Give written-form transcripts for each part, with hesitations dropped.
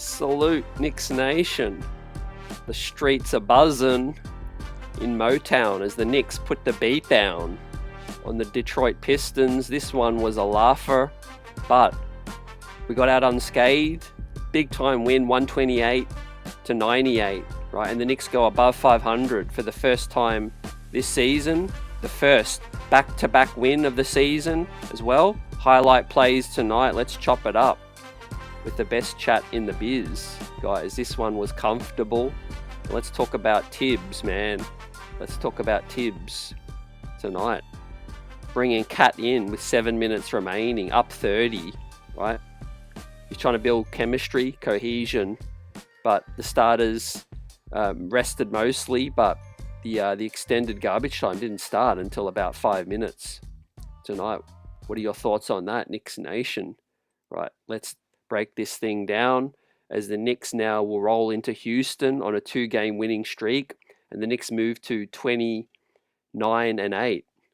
Salute Knicks Nation. The streets are buzzing in Motown as the Knicks put the beat down on the Detroit Pistons. This one was a laugher, but we got out unscathed. Big time win, 128-98, right? And the Knicks go above 500 for the first time this season. The first back-to-back win of the season as well. Highlight plays tonight. Let's chop it up with the best chat in the biz, guys. This one was comfortable. Let's talk about Tibbs, man. Let's talk about Tibbs tonight. Bringing Cat in with 7 minutes remaining, up 30, right? He's trying to build chemistry, cohesion, but the starters rested mostly, but the extended garbage time didn't start until about 5 minutes tonight. What are your thoughts on that, Knicks Nation? Right, let's break this thing down as the Knicks now will roll into Houston on a 2-game winning streak, and the Knicks move to 29-8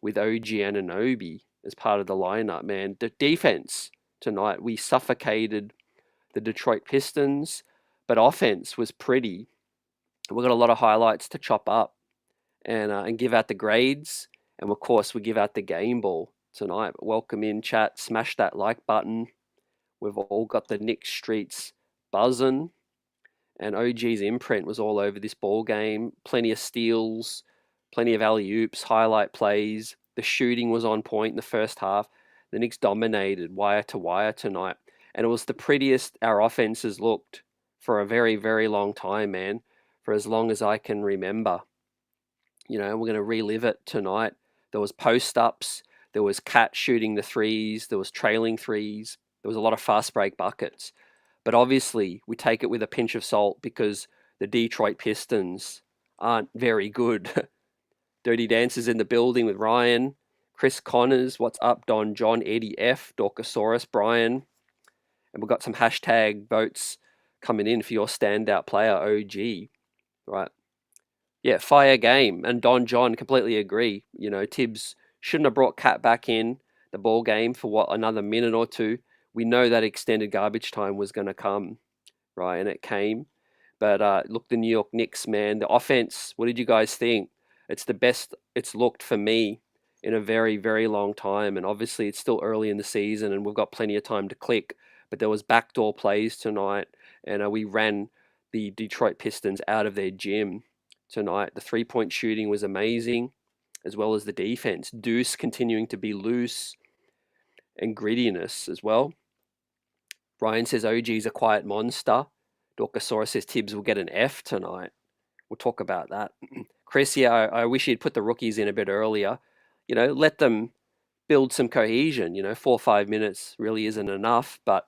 with OG Anunoby as part of the lineup, man. The defense tonight, we suffocated the Detroit Pistons, but offense was pretty. We've got a lot of highlights to chop up and give out the grades, and of course we give out the game ball tonight. Welcome in, chat. Smash that like button. We've all got the Knicks streets buzzing, and OG's imprint was all over this ball game. Plenty of steals, plenty of alley-oops, highlight plays. The shooting was on point in the first half. The Knicks dominated wire to wire tonight, and it was the prettiest our offenses looked for a very, very long time, man. For as long as I can remember. You know, we're going to relive it tonight. There was post-ups. There was Cat shooting the threes. There was trailing threes. There was a lot of fast break buckets. But obviously, we take it with a pinch of salt because the Detroit Pistons aren't very good. Dirty Dancers in the building with Ryan, Chris Connors, what's up, Don John, Eddie F, Dorkosaurus, Brian. And we've got some hashtag votes coming in for your standout player, OG. Right. Yeah, fire game. And Don John, completely agree. You know, Tibbs shouldn't have brought Cat back in the ball game for what, another minute or two. We know that extended garbage time was going to come, right? And it came. But look, the New York Knicks, man, the offense, what did you guys think? It's the best it's looked for me in a very, very long time. And obviously it's still early in the season and we've got plenty of time to click. But there was backdoor plays tonight, and we ran the Detroit Pistons out of their gym tonight. The three-point shooting was amazing, as well as the defense. Deuce continuing to be loose, and grittiness as well. Ryan says OG's a quiet monster. Dorkosaurus says Tibbs will get an F tonight. We'll talk about that. Chris, yeah, I wish he'd put the rookies in a bit earlier. You know, let them build some cohesion. You know, 4 or 5 minutes really isn't enough. But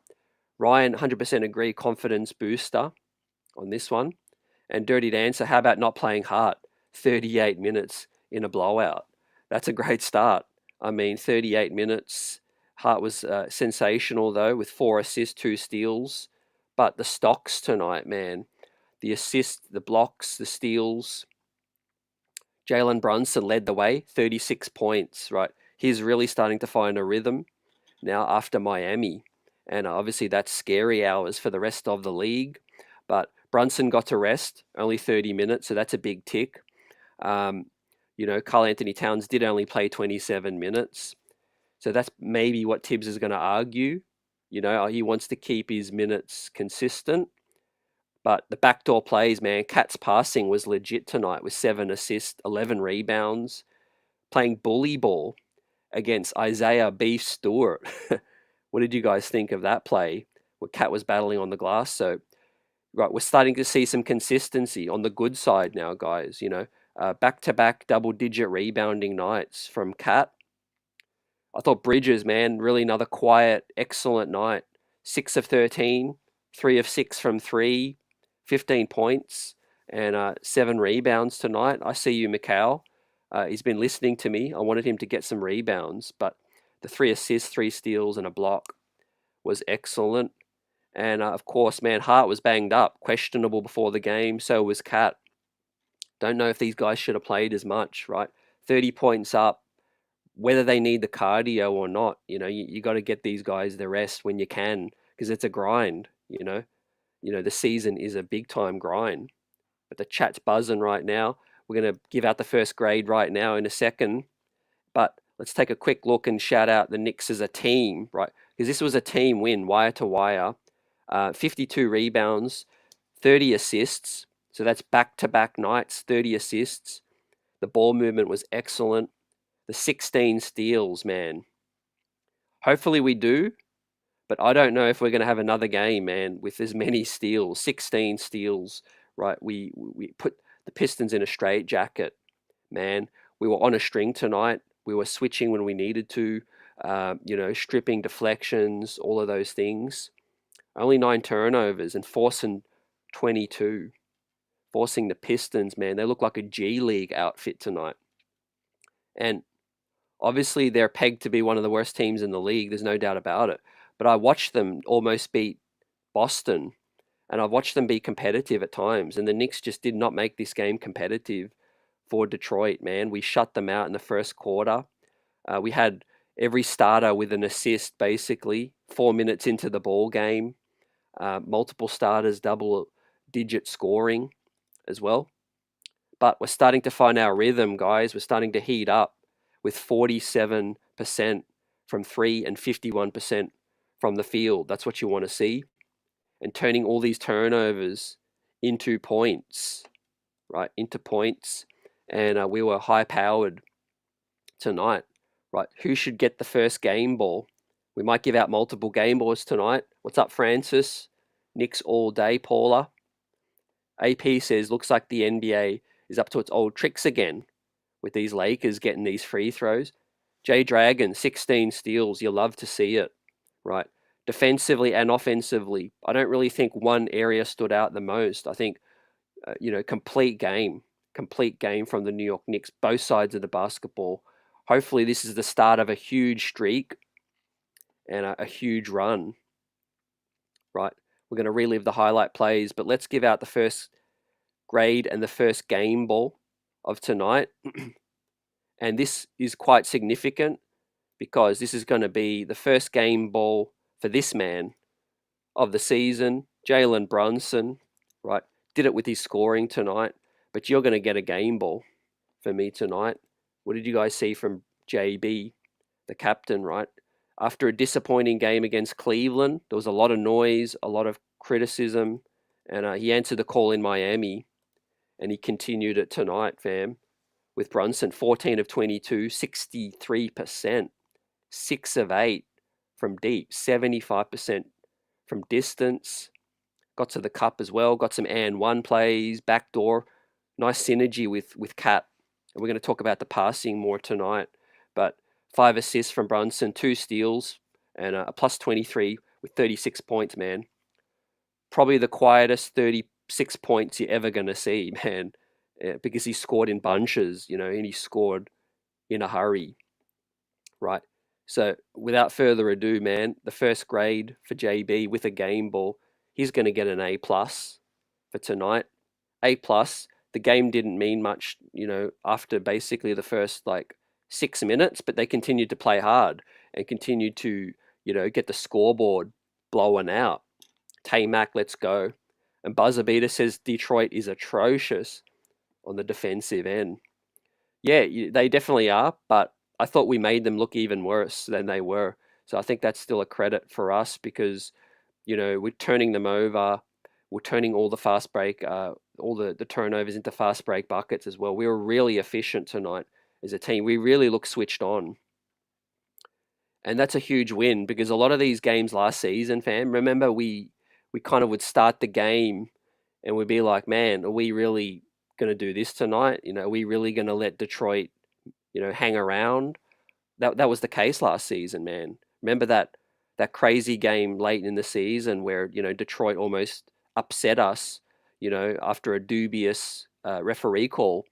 Ryan, 100% agree, confidence booster on this one. And Dirty Dancer, how about not playing Hart? 38 minutes in a blowout. That's a great start. I mean, 38 minutes. Hart was sensational, though, with 4 assists, 2 steals. But the stocks tonight, man, the assists, the blocks, the steals. Jalen Brunson led the way, 36 points, right? He's really starting to find a rhythm now after Miami. And obviously that's scary hours for the rest of the league. But Brunson got to rest, only 30 minutes, so that's a big tick. You know, Karl Anthony Towns did only play 27 minutes. So that's maybe what Tibbs is going to argue. You know, he wants to keep his minutes consistent. But the backdoor plays, man, Cat's passing was legit tonight with 7 assists, 11 rebounds, playing bully ball against Isaiah Beef Stewart. What did you guys think of that play where Cat was battling on the glass? So, right, we're starting to see some consistency on the good side now, guys. You know, back-to-back double-digit rebounding nights from Cat. I thought Bridges, man, really another quiet, excellent night. 6 of 13, 3 of 6 from 3, 15 points, and 7 rebounds tonight. I see you, Mikal. He's been listening to me. I wanted him to get some rebounds, but the 3 assists, 3 steals, and a block was excellent. And of course, man, Hart was banged up, questionable before the game. So was Cat. Don't know if these guys should have played as much, right? 30 points up, whether they need the cardio or not. You know, you got to get these guys the rest when you can because it's a grind, you know. the season is a big time grind. But the chat's buzzing right now. We're going to give out the first grade right now in a second. But let's take a quick look and shout out the Knicks as a team, right? Because this was a team win, wire to wire. 52 rebounds, 30 assists. So that's back-to-back nights, 30 assists. The ball movement was excellent. The 16 steals, man. Hopefully we do, but I don't know if we're going to have another game, man, with as many steals, 16 steals, right? We put the Pistons in a straitjacket, man. We were on a string tonight. We were switching when we needed to, stripping deflections, all of those things. Only 9 turnovers and forcing 22. Forcing the Pistons, man. They look like a G League outfit tonight. And obviously they're pegged to be one of the worst teams in the league. There's no doubt about it. But I watched them almost beat Boston, and I've watched them be competitive at times. And the Knicks just did not make this game competitive for Detroit, man. We shut them out in the first quarter. We had every starter with an assist, basically, 4 minutes into the ball game. Multiple starters, double-digit scoring as well. But we're starting to find our rhythm, guys. We're starting to heat up with 47% from 3 and 51% from the field. That's what you want to see. And turning all these turnovers into points, right? Into points. And we were high-powered tonight, right? Who should get the first game ball? We might give out multiple game balls tonight. What's up, Francis? Knicks all day, Paula. AP says, looks like the NBA is up to its old tricks again with these Lakers getting these free throws. J Dragon, 16 steals. You love to see it, right? Defensively and offensively, I don't really think one area stood out the most. I think, complete game from the New York Knicks, both sides of the basketball. Hopefully this is the start of a huge streak and a huge run, right? We're going to relive the highlight plays, but let's give out the first grade and the first game ball of tonight. And this is quite significant because this is going to be the first game ball for this man of the season, Jalen Brunson, right? Did it with his scoring tonight, but you're going to get a game ball for me tonight. What did you guys see from JB, the captain, right? After a disappointing game against Cleveland, there was a lot of noise, a lot of criticism, and he answered the call in Miami, and he continued it tonight, fam, with Brunson, 14 of 22, 63%, 6 of 8 from deep, 75% from distance. Got to the cup as well, got some and one plays, backdoor, nice synergy with Cat. And we're going to talk about the passing more tonight, but 5 assists from Brunson, 2 steals, and a plus 23 with 36 points, man. Probably the quietest 36 points you're ever going to see, man, because he scored in bunches, and he scored in a hurry, right? So without further ado, man, the first grade for JB with a game ball, he's going to get an A+ for tonight. A+. The game didn't mean much, after basically the first 6 minutes, but they continued to play hard and continued to, get the scoreboard blowing out. Tay-Mac, let's go. And Buzzer Beater says Detroit is atrocious on the defensive end. Yeah, they definitely are, but I thought we made them look even worse than they were. So I think that's still a credit for us because, we're turning them over. We're turning all the fast break, all the turnovers into fast break buckets as well. We were really efficient tonight as a team. We really look switched on. And that's a huge win because a lot of these games last season, fam, remember we kind of would start the game and we'd be like, man, are we really going to do this tonight? Are we really going to let Detroit, hang around? That was the case last season, man. Remember that crazy game late in the season where, Detroit almost upset us, after a dubious referee call.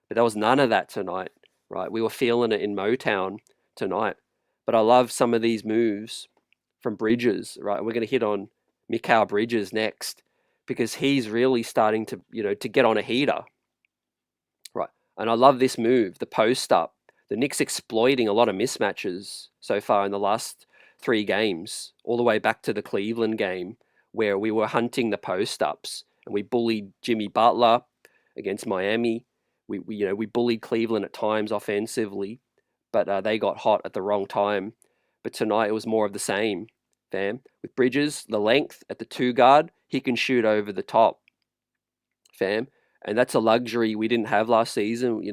But there was none of that tonight, right? We were feeling it in Motown tonight. But I love some of these moves from Bridges, right? We're going to hit on Mikal Bridges next because he's really starting to, to get on a heater, right? And I love this move, the post up. The Knicks exploiting a lot of mismatches so far in the last 3 games, all the way back to the Cleveland game where we were hunting the post-ups and we bullied Jimmy Butler against Miami. We bullied Cleveland at times offensively, but they got hot at the wrong time. But tonight it was more of the same, fam. With Bridges, the length at the 2 guard, he can shoot over the top, fam. And that's a luxury we didn't have last season.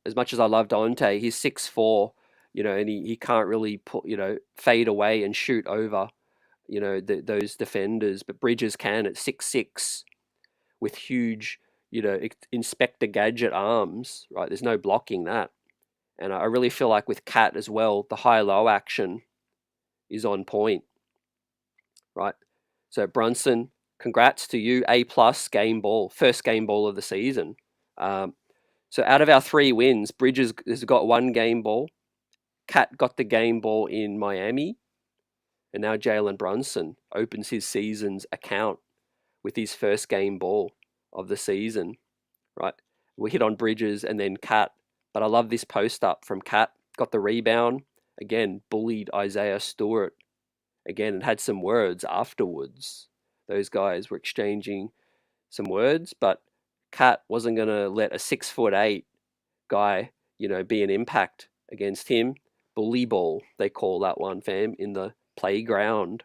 As much as I love Dante, he's 6'4", and he can't really fade away and shoot over, those defenders. But Bridges can at 6'6", with huge, Inspector Gadget arms, right? There's no blocking that. And I really feel like with Cat as well, the high-low action is on point, right? So Brunson, congrats to you, A+ game ball, first game ball of the season. So out of our 3 wins, Bridges has got 1 game ball, Cat got the game ball in Miami, and now Jalen Brunson opens his season's account with his first game ball of the season, right? We hit on Bridges and then Cat, but I love this post up from Cat. Got the rebound, again, bullied Isaiah Stewart, again, and had some words afterwards. Those guys were exchanging some words, but Cat wasn't going to let a 6'8" guy, be an impact against him. Bully ball, they call that one, fam, in the playground.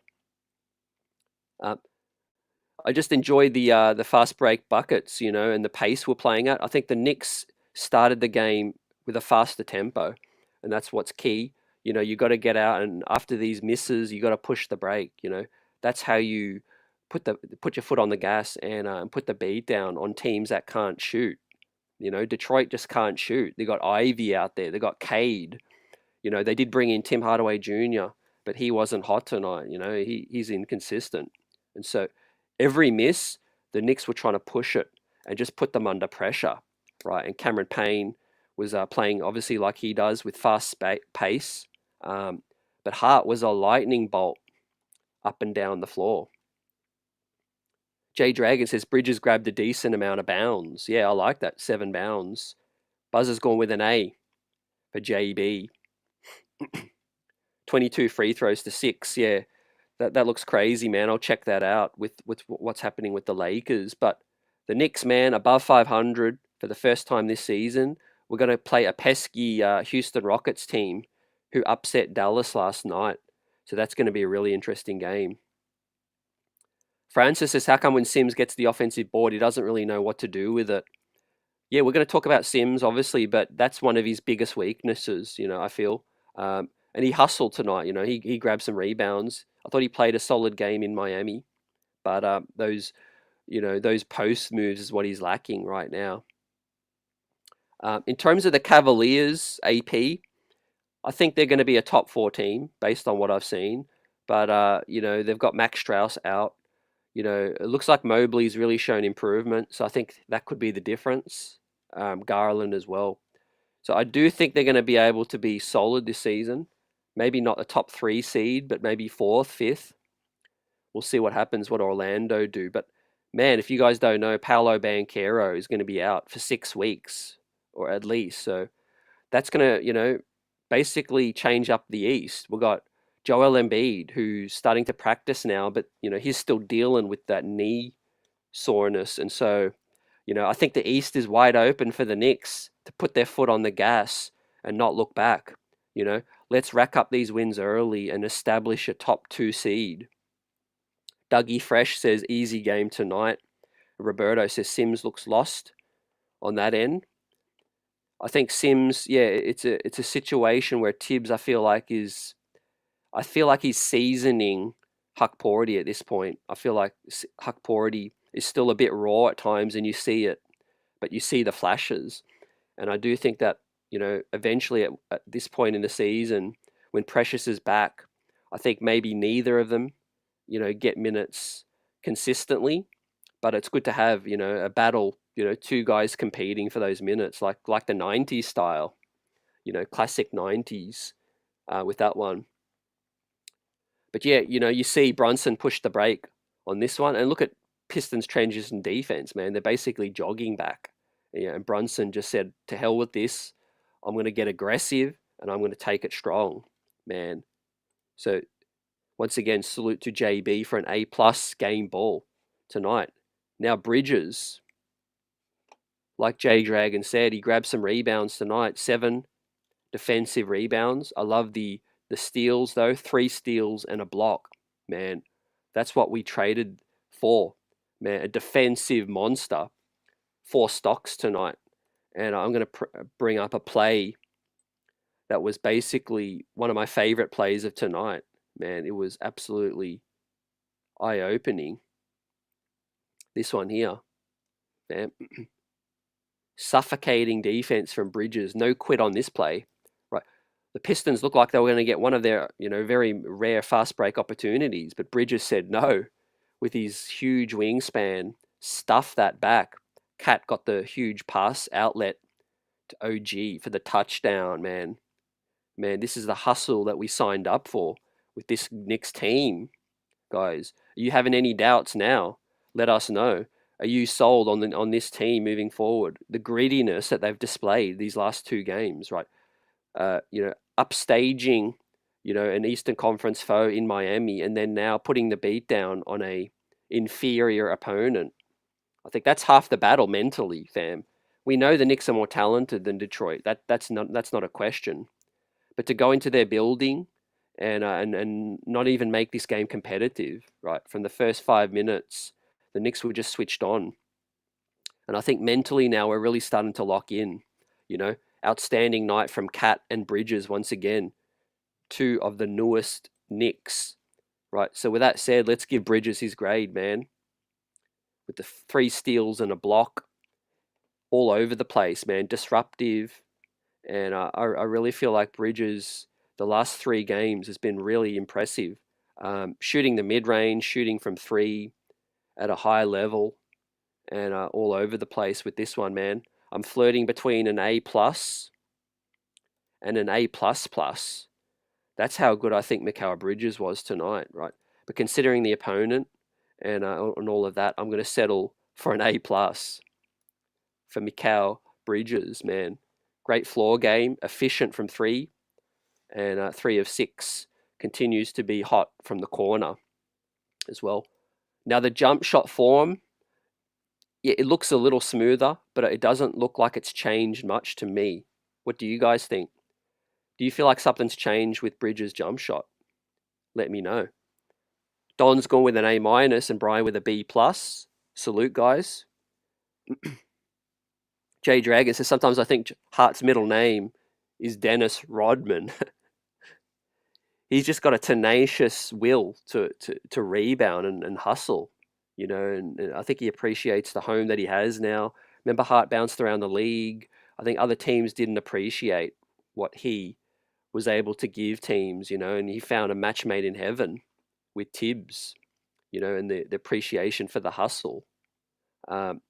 I just enjoyed the fast break buckets, and the pace we're playing at. I think the Knicks started the game with a faster tempo, and that's what's key. You got to get out, and after these misses, you got to push the brake. That's how you put your foot on the gas and put the beat down on teams that can't shoot. Detroit just can't shoot. They got Ivy out there. They got Cade. They did bring in Tim Hardaway Jr., but he wasn't hot tonight. He's inconsistent, and so every miss, the Knicks were trying to push it and just put them under pressure, right? And Cameron Payne was playing obviously like he does with fast pace, but Hart was a lightning bolt up and down the floor. Jay Dragon says Bridges grabbed a decent amount of bounds. Yeah, I like that, 7 bounds. Buzzer's gone with an A for JB. 22 free throws to 6, yeah. That looks crazy, man. I'll check that out with what's happening with the Lakers. But the Knicks, man, above 500 for the first time this season. We're going to play a pesky Houston Rockets team who upset Dallas last night. So that's going to be a really interesting game. Francis says, how come when Sims gets the offensive board, he doesn't really know what to do with it? Yeah, we're going to talk about Sims, obviously, but that's one of his biggest weaknesses, I feel. And he hustled tonight, he grabbed some rebounds. I thought he played a solid game in Miami, but those post moves is what he's lacking right now. In terms of the Cavaliers AP, I think they're going to be a top 4 team based on what I've seen. But they've got Max Strus out. It looks like Mobley's really shown improvement, so I think that could be the difference. Garland as well. So I do think they're going to be able to be solid this season. Maybe not the top 3 seed, but maybe 4th, 5th. We'll see what happens, what Orlando do. But man, if you guys don't know, Paolo Banchero is going to be out for 6 weeks, or at least. So that's going to, basically change up the East. We've got Joel Embiid, who's starting to practice now, but, he's still dealing with that knee soreness. And so, I think the East is wide open for the Knicks to put their foot on the gas and not look back. Let's rack up these wins early and establish a top 2 seed. Dougie Fresh says easy game tonight. Roberto says Sims looks lost on that end. I think Sims, yeah, it's a situation where Tibbs, I feel like he's seasoning Huck Porty at this point. I feel like Huck Porty is still a bit raw at times, and you see it, but you see the flashes. And I do think that, eventually at this point in the season, when Precious is back, I think maybe neither of them, get minutes consistently. But it's good to have, a battle, 2 guys competing for those minutes, like the 90s style, classic 90s with that one. But yeah, you see Brunson push the brake on this one, and look at Pistons transition defense, man. They're basically jogging back. And Brunson just said, to hell with this. I'm going to get aggressive and I'm going to take it strong, man. So Once again, salute to JB for an A+ game ball tonight. Now Bridges, like J Dragon said, he grabbed some rebounds tonight. 7 defensive rebounds. I love the steals though. 3 steals and a block. Man, that's what we traded for. Man, a defensive monster. 4 stocks tonight. And I'm going to bring up a play that was basically one of my favorite plays of tonight. Man, it was absolutely eye-opening. This one here. Man. Suffocating defense from Bridges. No quit on this play. Right. The Pistons looked like they were going to get one of their, very rare fast break opportunities, but Bridges said no with his huge wingspan. Stuff that back. Cat got the huge pass outlet to OG for the touchdown, man. Man, this is the hustle that we signed up for with this Knicks team, guys. Are you having any doubts now? Let us know. Are you sold on this team moving forward? The greediness that they've displayed these last 2 games, right? Upstaging, an Eastern Conference foe in Miami, and then now putting the beat down on a inferior opponent. I think that's half the battle mentally, fam. We know the Knicks are more talented than Detroit. That's not a question. But to go into their building and not even make this game competitive, right? From the first 5 minutes, the Knicks were just switched on. And I think mentally now we're really starting to lock in, Outstanding night from Cat and Bridges once again. 2 of the newest Knicks, right? So with that said, let's give Bridges his grade, man. With the 3 steals and a block all over the place, man. Disruptive. And I really feel like Bridges, the last 3 games, has been really impressive. Shooting the mid-range, shooting from 3 at a high level, and all over the place with this one, man. I'm flirting between an A+ and an A++. That's how good I think Mikal Bridges was tonight, right? But considering the opponent and all of that, I'm going to settle for an A+ for Mikal Bridges, man. Great floor game, efficient from 3, and 3 of 6. Continues to be hot from the corner as well. Now the jump shot form, yeah, it looks a little smoother, but it doesn't look like it's changed much to me. What do you guys think? Do you feel like something's changed with Bridges' jump shot? Let me know. Don's gone with an A- and Brian with a B+. Salute, guys. J Dragon says, sometimes I think Hart's middle name is Dennis Rodman. He's just got a tenacious will to rebound and hustle, and I think he appreciates the home that he has now. Remember, Hart bounced around the league. I think other teams didn't appreciate what he was able to give teams, and he found a match made in heaven with Tibbs, and the appreciation for the hustle. But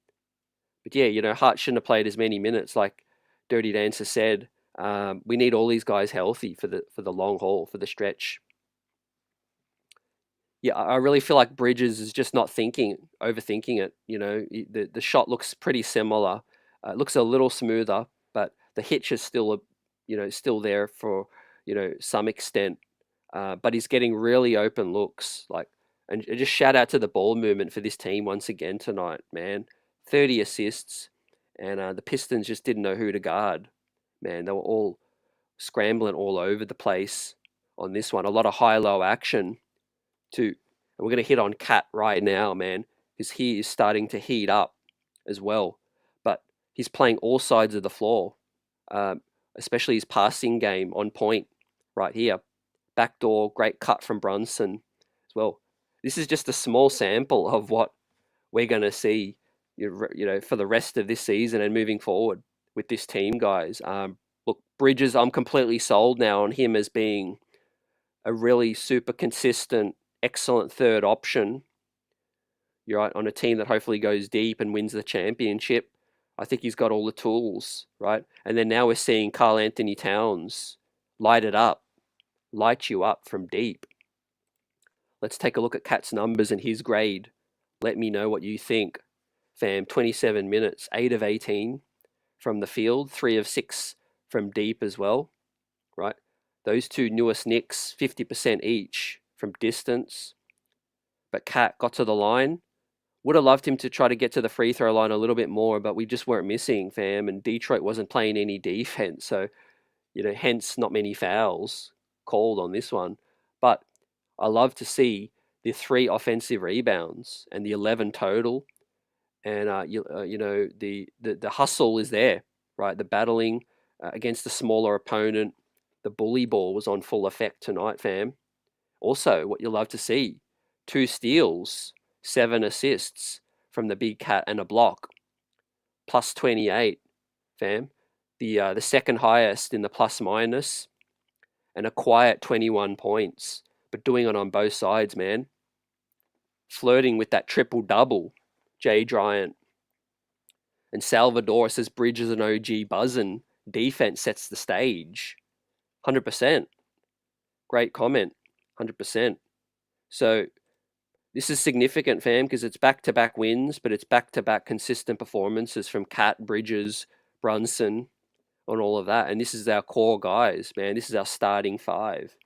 yeah, Hart shouldn't have played as many minutes, like Dirty Dancer said. We need all these guys healthy for the long haul, for the stretch. Yeah, I really feel like Bridges is just not overthinking it. The shot looks pretty similar. It looks a little smoother, but the hitch is still still there for some extent. But he's getting really open looks, and just shout out to the ball movement for this team once again tonight, man. 30 assists, and the Pistons just didn't know who to guard. Man, they were all scrambling all over the place on this one. A lot of high-low action too. And we're going to hit on Cat right now, man, because he is starting to heat up as well. But he's playing all sides of the floor, especially his passing game on point right here. Backdoor, great cut from Brunson as well. This is just a small sample of what we're going to see, for the rest of this season and moving forward with this team, guys. Look, Bridges, I'm completely sold now on him as being a really super consistent, excellent third option. You're right, on a team that hopefully goes deep and wins the championship. I think he's got all the tools, right? And then now we're seeing Karl Anthony Towns light you up from deep. Let's take a look at Cat's numbers and his grade. Let me know what you think, fam. 27 minutes, 8 of 18 from the field, 3 of 6 from deep as well, right? Those 2 newest Knicks, 50% each from distance, but Cat got to the line. Would have loved him to try to get to the free throw line a little bit more, but we just weren't missing, fam, and Detroit wasn't playing any defense, so, hence not many fouls called on this one. But I love to see the 3 offensive rebounds and the 11 total, and the hustle is there, right? The battling against the smaller opponent, the bully ball was on full effect tonight, fam. Also, what you love to see, 2 steals, 7 assists from the big cat and a block, plus 28, fam. The second highest in the plus minus, and a quiet 21 points, but doing it on both sides, man. Flirting with that triple double, Jay Bryant. And Salvador says Bridges and OG buzzing. Defense sets the stage. 100%. Great comment. 100%. So this is significant, fam, because it's back-to-back wins, but it's back-to-back consistent performances from Cat, Bridges, Brunson, and all of that. And this is our core guys, man. This is our starting 5.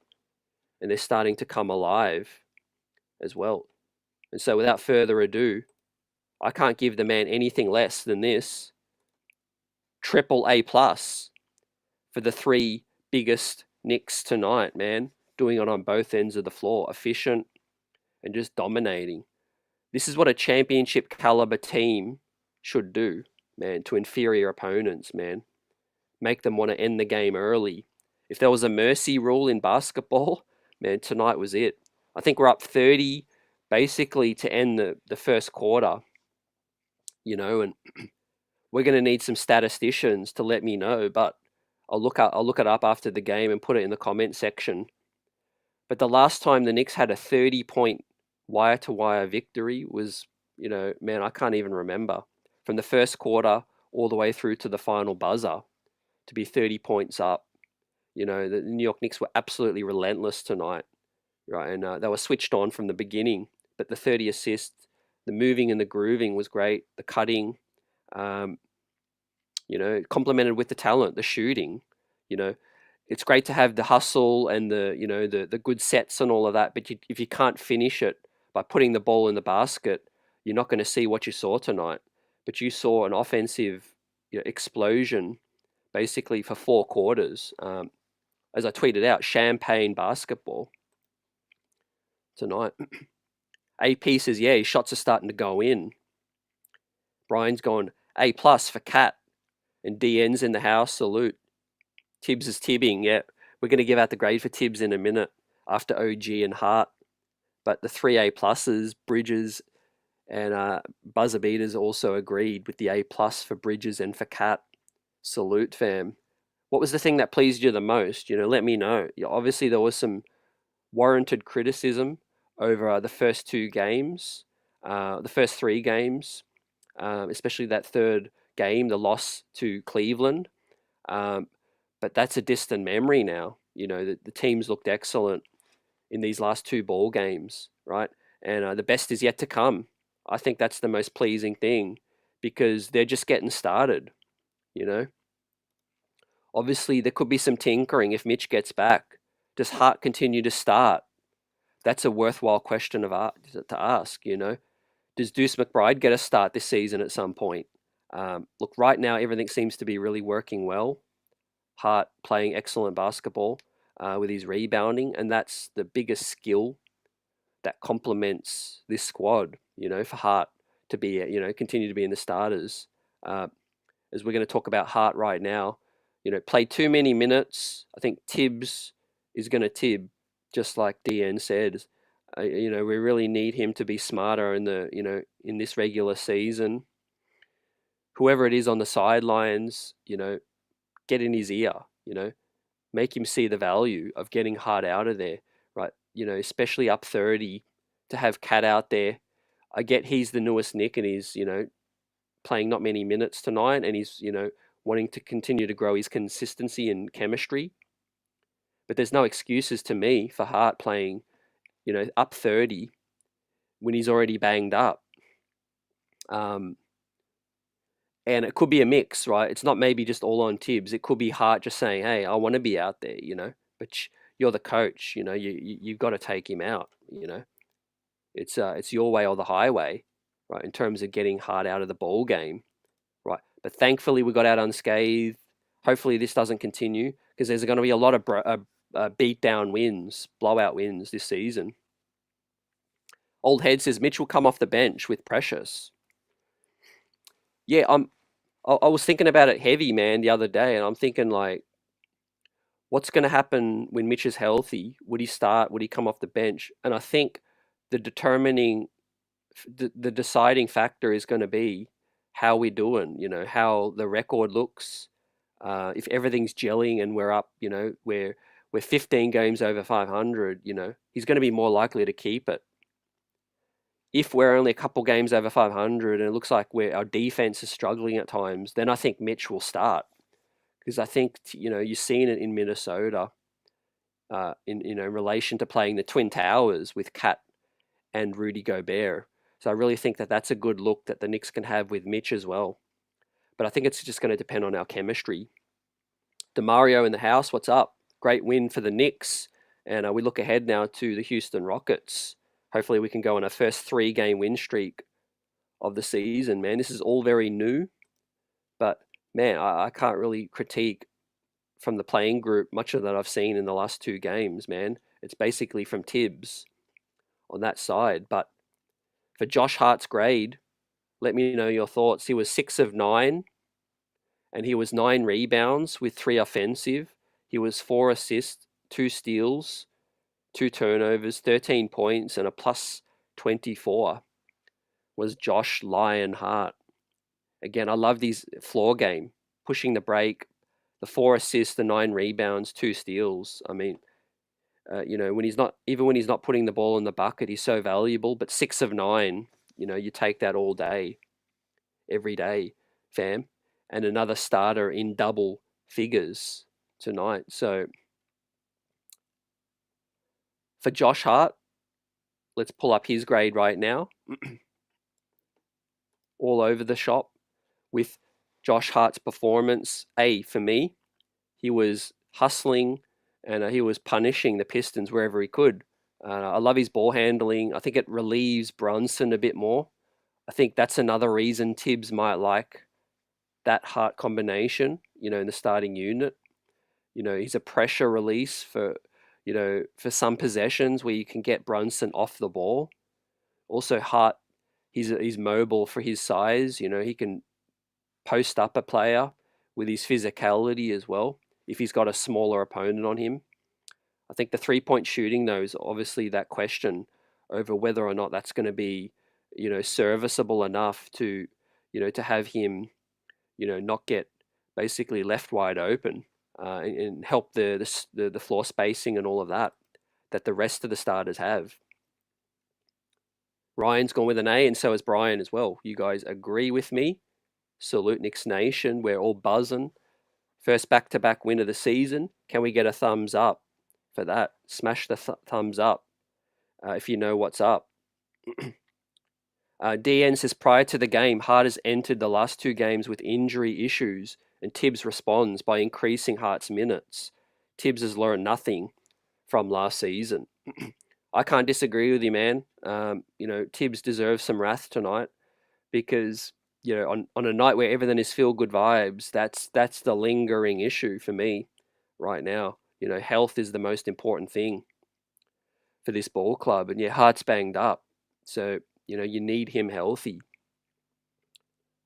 And they're starting to come alive as well. And so without further ado, I can't give the man anything less than this. Triple A+ for the 3 biggest Knicks tonight, man. Doing it on both ends of the floor. Efficient and just dominating. This is what a championship caliber team should do, man, to inferior opponents, man. Make them want to end the game early. If there was a mercy rule in basketball, man, tonight was it. I think we're up 30 basically to end the first quarter, and we're going to need some statisticians to let me know, but I'll look it up after the game and put it in the comment section. But the last time the Knicks had a 30-point wire-to-wire victory was, man, I can't even remember. From the first quarter all the way through to the final buzzer to be 30 points up. The New York Knicks were absolutely relentless tonight, right? And they were switched on from the beginning. But the 30 assists, the moving and the grooving was great. The cutting, complemented with the talent, the shooting. It's great to have the hustle and the good sets and all of that. But if you can't finish it by putting the ball in the basket, you're not going to see what you saw tonight. But you saw an offensive explosion basically for 4 quarters. As I tweeted out, champagne basketball tonight. AP says, yeah, his shots are starting to go in. Brian's gone A+ for Cat. And DN's in the house, salute. Tibbs is tibbing, yeah. We're going to give out the grade for Tibbs in a minute after OG and Hart. But the 3 A+, Bridges and Buzzer Beaters also agreed with the A+ for Bridges and for Cat. Salute, fam. What was the thing that pleased you the most? Let me know. Obviously, there was some warranted criticism over the first 2 games, the first 3 games, especially that third game, the loss to Cleveland. But that's a distant memory now. The teams looked excellent in these last 2 ball games, right? And the best is yet to come. I think that's the most pleasing thing because they're just getting started, Obviously, there could be some tinkering if Mitch gets back. Does Hart continue to start? That's a worthwhile question to ask, Does Deuce McBride get a start this season at some point? Look, right now, everything seems to be really working well. Hart playing excellent basketball with his rebounding, and that's the biggest skill that complements this squad, for Hart to be, continue to be in the starters. As we're going to talk about Hart right now, played too many minutes. I think Tibbs is going to tib, just like DN said. We really need him to be smarter in this regular season. Whoever it is on the sidelines, get in his ear, make him see the value of getting Hart out of there, right? Especially up 30 to have Cat out there. I get he's the newest Nick and he's, playing not many minutes tonight and he's, wanting to continue to grow his consistency and chemistry. But there's no excuses to me for Hart playing, up 30 when he's already banged up. And it could be a mix, right? It's not maybe just all on Tibbs. It could be Hart just saying, hey, I want to be out there, But you're the coach. You've got to take him out. It's your way or the highway, right? In terms of getting Hart out of the ball game, right? But thankfully we got out unscathed. Hopefully this doesn't continue because there's going to be a lot of beat down wins, blowout wins this season. Old Head says Mitch will come off the bench with Precious. Yeah, I was thinking about it heavy, man, the other day, and I'm thinking like, what's going to happen when Mitch is healthy? Would he start? Would he come off the bench? And I think the deciding factor is going to be how we're doing. How the record looks. If everything's gelling and we're up, we're 15 games over 500. He's going to be more likely to keep it. If we're only a couple games over 500 and it looks like our defense is struggling at times, then I think Mitch will start. Because I think, you've seen it in Minnesota in relation to playing the Twin Towers with Cat and Rudy Gobert. So I really think that that's a good look that the Knicks can have with Mitch as well. But I think it's just going to depend on our chemistry. DeMario in the house, what's up? Great win for the Knicks. And we look ahead now to the Houston Rockets. Hopefully we can go on our first 3-game win streak of the season, man. This is all very new. But, man, I can't really critique from the playing group much of that I've seen in the last 2 games, man. It's basically from Tibbs on that side. But for Josh Hart's grade, let me know your thoughts. He was 6 of 9, and he was 9 rebounds with 3 offensive. He was 4 assists, 2 steals, 2 turnovers, 13 points, and a plus 24 was Josh Lion Hart. Again, I love these floor game, pushing the break, the 4 assists, the 9 rebounds, 2 steals. I mean, when he's not putting the ball in the bucket, he's so valuable. But 6 of 9, you take that all day, every day, fam. And another starter in double figures tonight. So for Josh Hart, let's pull up his grade right now. All over the shop with Josh Hart's performance. A, for me, he was hustling and he was punishing the Pistons wherever he could. I love his ball handling. I think it relieves Brunson a bit more. I think that's another reason Tibbs might like that Hart combination, in the starting unit. He's a pressure release for some possessions where you can get Brunson off the ball. Also, Hart, he's mobile for his size. He can post up a player with his physicality as well if he's got a smaller opponent on him. I think the 3-point shooting, though, is obviously that question over whether or not that's going to be, serviceable enough to, to have him, not get basically left wide open and help the floor spacing and all of that the rest of the starters have. Ryan's gone with an A, and so has Brian as well. You guys agree with me? Salute Knicks Nation. We're all buzzing. First back-to-back win of the season. Can we get a thumbs up for that? Smash the thumbs up if you know what's up. DN says, prior to the game, Hart has entered the last 2 games with injury issues, and Tibbs responds by increasing Hart's minutes. Tibbs has learned nothing from last season. I can't disagree with you, man. Tibbs deserves some wrath tonight because, on a night where everything is feel-good vibes, that's the lingering issue for me right now. Health is the most important thing for this ball club. And Hart's banged up. So, you need him healthy.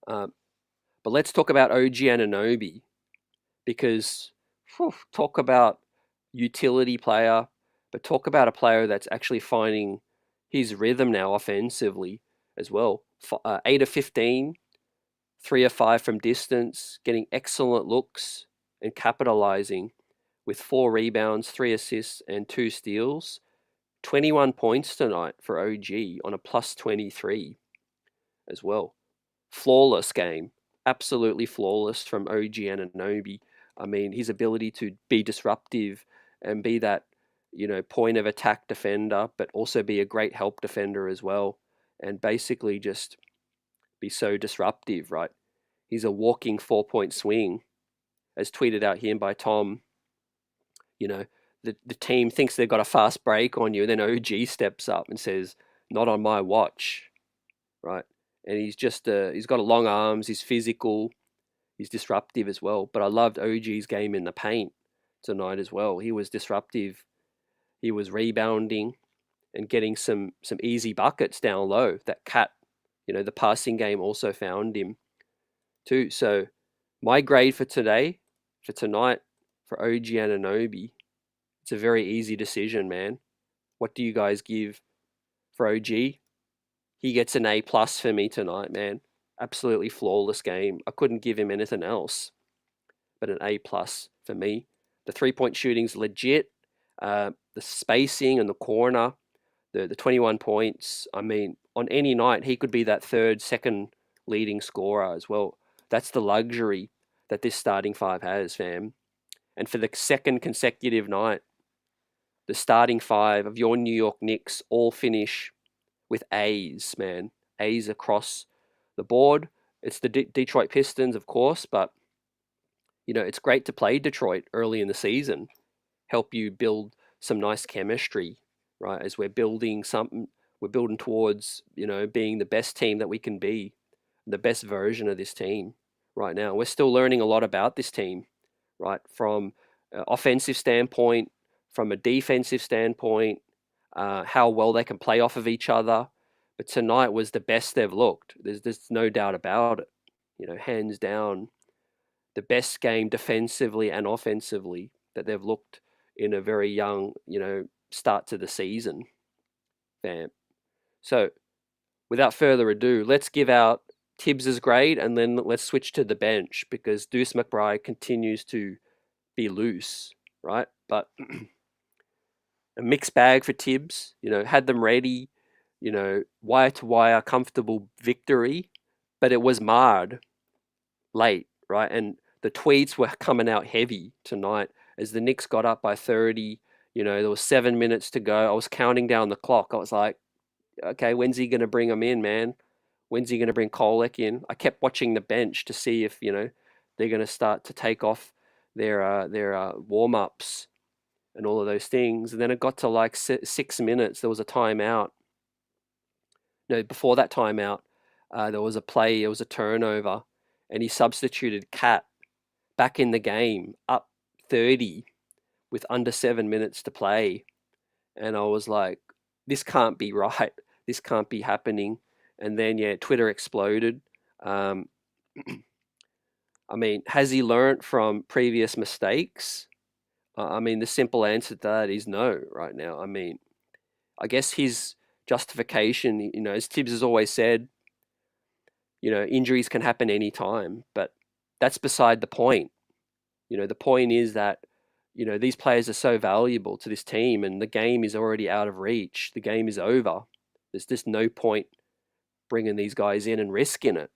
But let's talk about OG Anunoby because talk about utility player, but talk about a player that's actually finding his rhythm now offensively as well. 8 of 15, 3 of 5 from distance, getting excellent looks and capitalizing with 4 rebounds, 3 assists, and 2 steals. 21 points tonight for OG on a plus 23 as well. Flawless game. Absolutely flawless from OG Anunoby. I mean, his ability to be disruptive and be that, point of attack defender, but also be a great help defender as well. And basically just be so disruptive, right? He's a walking 4-point swing, as tweeted out here by Tom. the team thinks they've got a fast break on you, and then OG steps up and says, "Not on my watch," right? And he's he's got long arms, he's physical, he's disruptive as well. But I loved OG's game in the paint tonight as well. He was disruptive, he was rebounding and getting some easy buckets down low. That cat, the passing game also found him too. So my grade for tonight, for OG Anunoby, it's a very easy decision, man. What do you guys give for OG? He gets an A+ for me tonight, man. Absolutely flawless game. I couldn't give him anything else but an A+ for me. The 3-point shooting's legit. The spacing and the corner, the 21 points. I mean, on any night, he could be that second leading scorer as well. That's the luxury that this starting five has, fam. And for the second consecutive night, the starting five of your New York Knicks all finish with A's, man. A's across the board. It's the Detroit Pistons, of course, but it's great to play Detroit early in the season, help you build some nice chemistry, right? As we're building towards, being the best team that we can be, the best version of this team right now. We're still learning a lot about this team, right? From an offensive standpoint, from a defensive standpoint, how well they can play off of each other. But tonight was the best they've looked. There's no doubt about it. Hands down, the best game defensively and offensively that they've looked in a very young, start to the season. Fam. So, without further ado, let's give out Tibbs's grade and then let's switch to the bench because Deuce McBride continues to be loose, right? But a mixed bag for Tibbs, had them ready, wire to wire, comfortable victory, but it was marred late, right? And the tweets were coming out heavy tonight as the Knicks got up by 30. There was 7 minutes to go. I was counting down the clock. I was like, okay, when's he going to bring him in, man? When's he going to bring Kolek in? I kept watching the bench to see if, they're going to start to take off their warm-ups and all of those things. And then it got to like 6 minutes. There was a timeout. No, before that timeout, there was a play. It was a turnover. And he substituted Cat back in the game, up 30 with under 7 minutes to play. And I was like, this can't be right. This can't be happening. And then, Twitter exploded. I mean, has he learned from previous mistakes? The simple answer to that is no right now. I mean, I guess his justification, as Tibbs has always said, injuries can happen anytime, but that's beside the point. The point is that, these players are so valuable to this team and the game is already out of reach. The game is over. There's just no point bringing these guys in and risking it,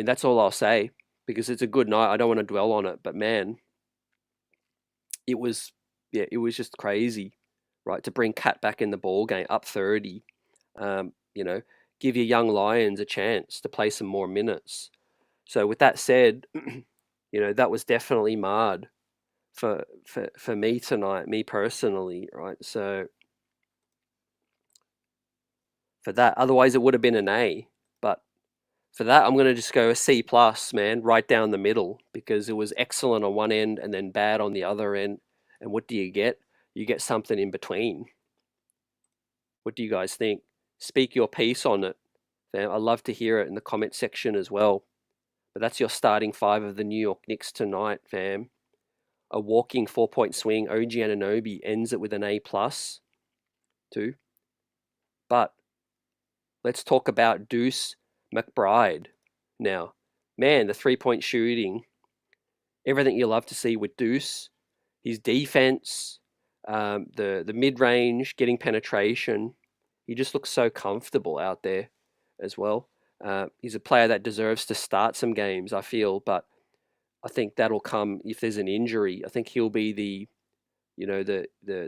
that's all I'll say because it's a good night. I don't want to dwell on it, but man, it was just crazy, right? To bring Cat back in the ball game up 30, give your young Lions a chance to play some more minutes. So with that said, that was definitely marred for me tonight, me personally, right? So for that, otherwise it would have been an A, but for that, I'm going to just go a C+, man, right down the middle because it was excellent on one end and then bad on the other end. And what do you get? You get something in between. What do you guys think? Speak your piece on it. Fam. I'd love to hear it in the comment section as well. But that's your starting five of the New York Knicks tonight, fam. A walking 4-point swing. OG Anunoby ends it with an A+ too. But let's talk about Deuce McBride now. Man, the 3-point shooting, everything you love to see with Deuce. His defense, the mid-range, getting penetration. He just looks so comfortable out there as well. He's a player that deserves to start some games, I feel, but I think that'll come if there's an injury. I think he'll be the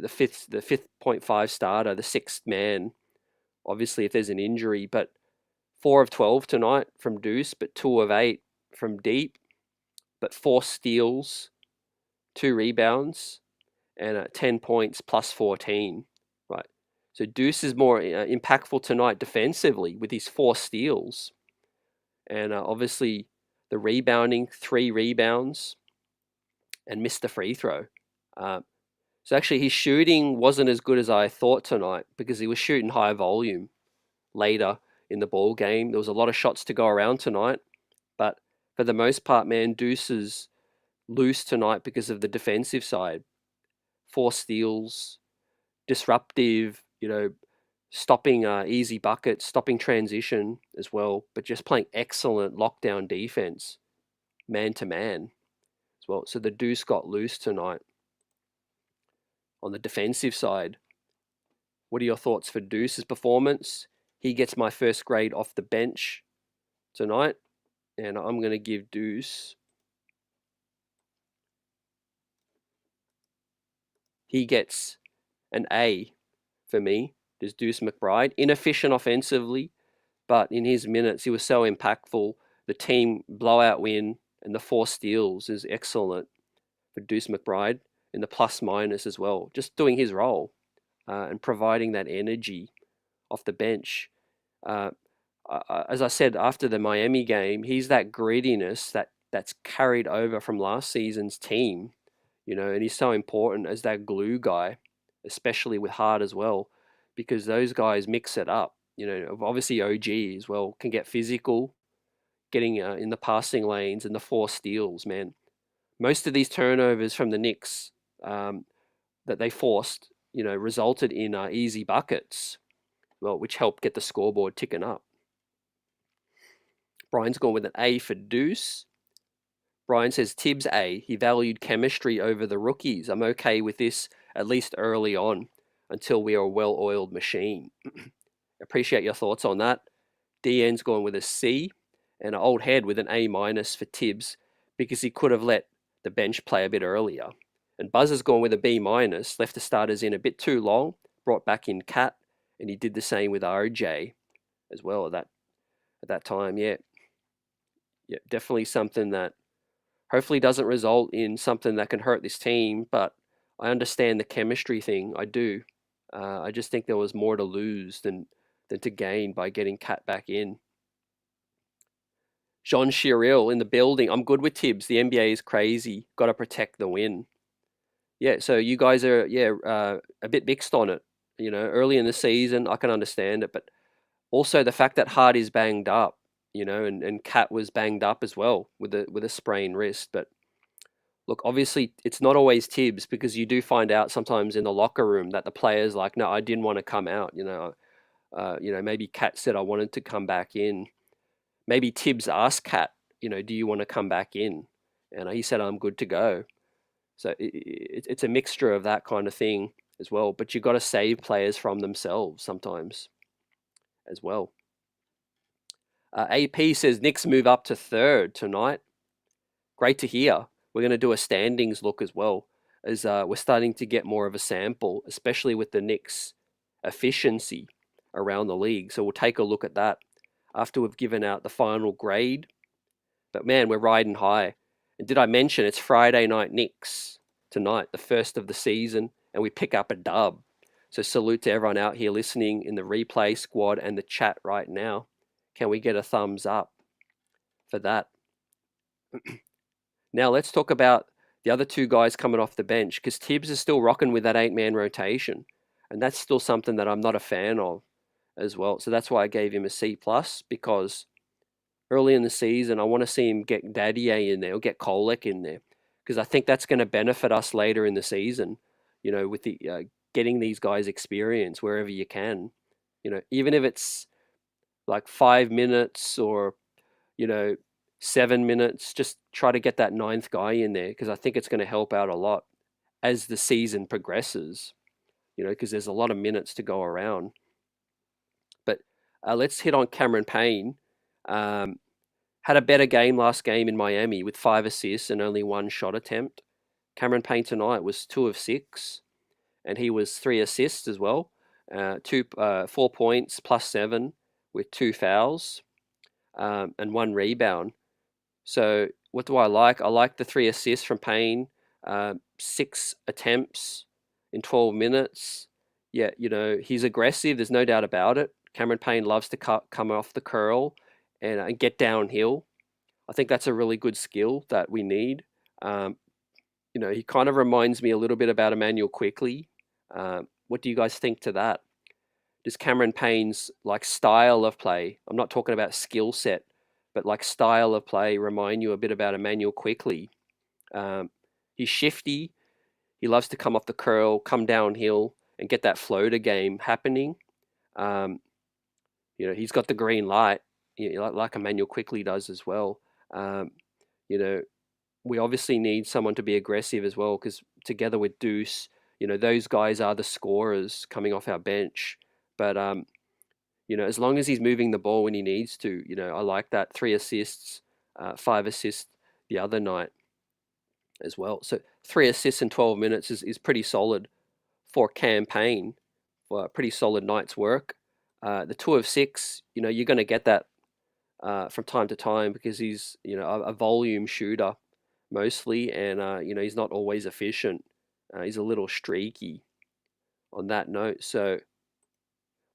fifth 0.5 starter, the sixth man. Obviously, if there's an injury, but 4 of 12 tonight from Deuce, but 2 of 8 from deep, but 4 steals, 2 rebounds, and 10 points plus 14. Right. So Deuce is more impactful tonight defensively with his 4 steals. And obviously the rebounding, 3 rebounds, and missed the free throw. So actually his shooting wasn't as good as I thought tonight because he was shooting high volume later in the ball game. There was a lot of shots to go around tonight, but for the most part, man, Deuce is loose tonight because of the defensive side. 4 steals, disruptive, stopping easy buckets, stopping transition as well, but just playing excellent lockdown defense, man to man as well. So the Deuce got loose tonight on the defensive side. What are your thoughts for Deuce's performance? He gets my first grade off the bench tonight, and I'm going to give Deuce. He gets an A for me. There's Deuce McBride. Inefficient offensively, but in his minutes, he was so impactful. The team blowout win and the 4 steals is excellent for Deuce McBride in the plus minus as well. Just doing his role and providing that energy off the bench. As I said after the Miami game, he's that grittiness that's carried over from last season's team, and he's so important as that glue guy, especially with Hart as well, because those guys mix it up. Obviously OG as well can get physical, getting in the passing lanes and the 4 steals, man. Most of these turnovers from the Knicks that they forced, resulted in easy buckets, well, which helped get the scoreboard ticking up. Brian's gone with an A for Deuce. Brian says Tibbs A. He valued chemistry over the rookies. I'm okay with this, at least early on, until we are a well-oiled machine. Appreciate your thoughts on that. DN's gone with a C, and an old head with an A- for Tibbs because he could have let the bench play a bit earlier. And Buzzer's gone with a B-, left the starters in a bit too long, brought back in Cat, and he did the same with RJ as well at that time. Yeah, definitely something that hopefully doesn't result in something that can hurt this team, but I understand the chemistry thing. I do. I just think there was more to lose than to gain by getting Cat back in. Jean Chiril in the building. I'm good with Tibbs. The NBA is crazy. Got to protect the win. Yeah, so you guys are a bit mixed on it. Early in the season, I can understand it, but also the fact that Hart is banged up, and Cat was banged up as well with a sprained wrist. But look, obviously it's not always Tibbs, because you do find out sometimes in the locker room that the players like, no, I didn't want to come out. Maybe Cat said I wanted to come back in. Maybe Tibbs asked Cat, do you want to come back in? And he said, I'm good to go. So it's a mixture of that kind of thing as well. But you've got to save players from themselves sometimes as well. AP says Knicks move up to 3rd tonight. Great to hear. We're going to do a standings look as well, as we're starting to get more of a sample, especially with the Knicks' efficiency around the league. So we'll take a look at that after we've given out the final grade. But man, we're riding high. And did I mention it's Friday night Knicks tonight, the first of the season, and we pick up a dub. So salute to everyone out here listening in the replay squad and the chat right now. Can we get a thumbs up for that? Now let's talk about the other 2 guys coming off the bench, because Tibbs is still rocking with that 8-man rotation, and that's still something that I'm not a fan of as well. So that's why I gave him a C+, because early in the season, I want to see him get Dadier in there or get Kolek in there, because I think that's going to benefit us later in the season, with the getting these guys experience wherever you can, even if it's like 5 minutes or, 7 minutes, just try to get that 9th guy in there, because I think it's going to help out a lot as the season progresses, because there's a lot of minutes to go around. But let's hit on Cameron Payne. Had a better game last game in Miami with 5 assists and only 1 shot attempt. Cameron Payne tonight was 2 of 6, and he was 3 assists as well. 4 points plus 7 with 2 fouls and 1 rebound. So what do I like? I like the 3 assists from Payne. 6 attempts in 12 minutes. Yeah, he's aggressive. There's no doubt about it. Cameron Payne loves to come off the curl and get downhill. I think that's a really good skill that we need. He kind of reminds me a little bit about Emmanuel Quickly. What do you guys think to that? Does Cameron Payne's style of play, I'm not talking about skill set, but style of play remind you a bit about Emmanuel Quickly? He's shifty. He loves to come off the curl, come downhill, and get that floater game happening. He's got the green light, like Emmanuel Quickly does as well. We obviously need someone to be aggressive as well, because together with Deuce, those guys are the scorers coming off our bench. But as long as he's moving the ball when he needs to, I like that. 3 assists, 5 assists the other night as well. So 3 assists in 12 minutes is pretty solid for campaign, for a pretty solid night's work. The 2 of 6, you're going to get that from time to time, because he's a volume shooter mostly, and he's not always efficient. He's a little streaky on that note. So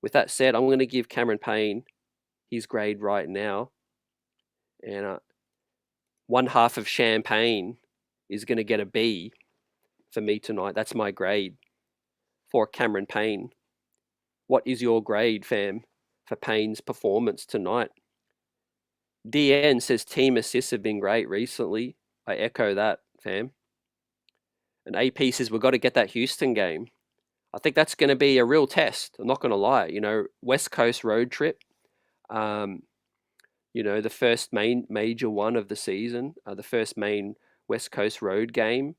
with that said, I'm going to give Cameron Payne his grade right now, and one half of Champagne is going to get a B for me tonight. That's my grade for Cameron Payne. What is your grade, fam, for Payne's performance tonight? DN says team assists have been great recently. I echo that, fam. And AP says we've got to get that Houston game. I think that's going to be a real test. I'm not going to lie. West Coast road trip. The first major one of the season. The first main West Coast road game.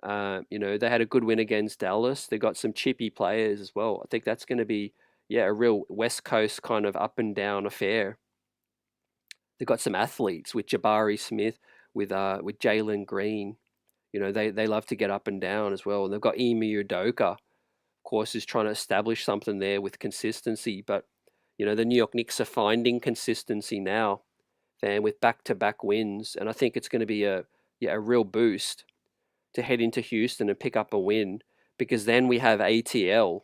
They had a good win against Dallas. They got some chippy players as well. I think that's going to be a real West Coast kind of up and down affair. They've got some athletes with Jabari Smith, with Jalen Green. They love to get up and down as well. And they've got Ime Udoka, of course, is trying to establish something there with consistency. But the New York Knicks are finding consistency now, and with back-to-back wins. And I think it's going to be a real boost to head into Houston and pick up a win, because then we have ATL,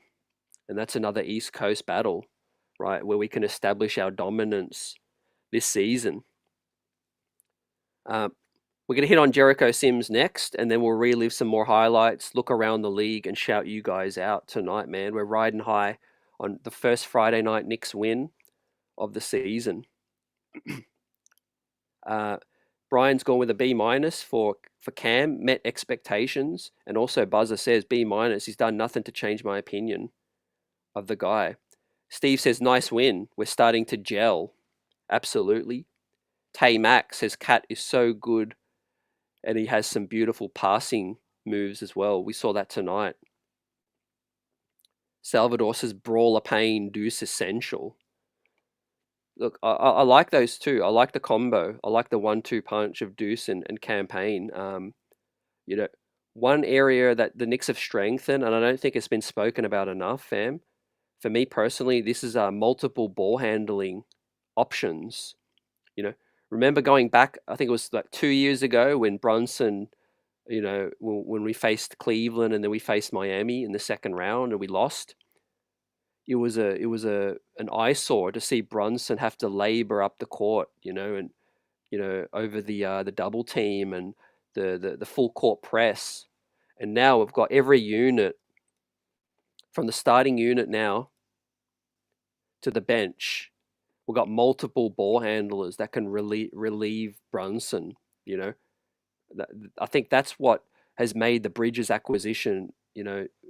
and that's another East Coast battle, right, where we can establish our dominance this season. We're going to hit on Jericho Sims next, and then we'll relive some more highlights, look around the league, and shout you guys out tonight, man. We're riding high on the first Friday night Knicks win of the season. Brian's gone with a B- for Cam, met expectations, and also Buzzer says B-. He's done nothing to change my opinion of the guy. Steve says nice win. We're starting to gel. Absolutely. Tay Max says Cat is so good, and he has some beautiful passing moves as well. We saw that tonight. Salvador says Brawler Payne, Deuce Essential. Look, I like those two. I like the combo. I like the 1-2 punch of Deuce and Campaign. One area that the Knicks have strengthened, and I don't think it's been spoken about enough, fam. For me personally, this is multiple ball handling options. Remember going back, I think it was 2 years ago when Brunson, when we faced Cleveland and then we faced Miami in the second round and we lost. It was an eyesore to see Brunson have to labor up the court, and over the double team and the full court press. And now we've got every unit, from the starting unit now to the bench. We've got multiple ball handlers that can relieve Brunson. I think that's what has made the Bridges acquisition,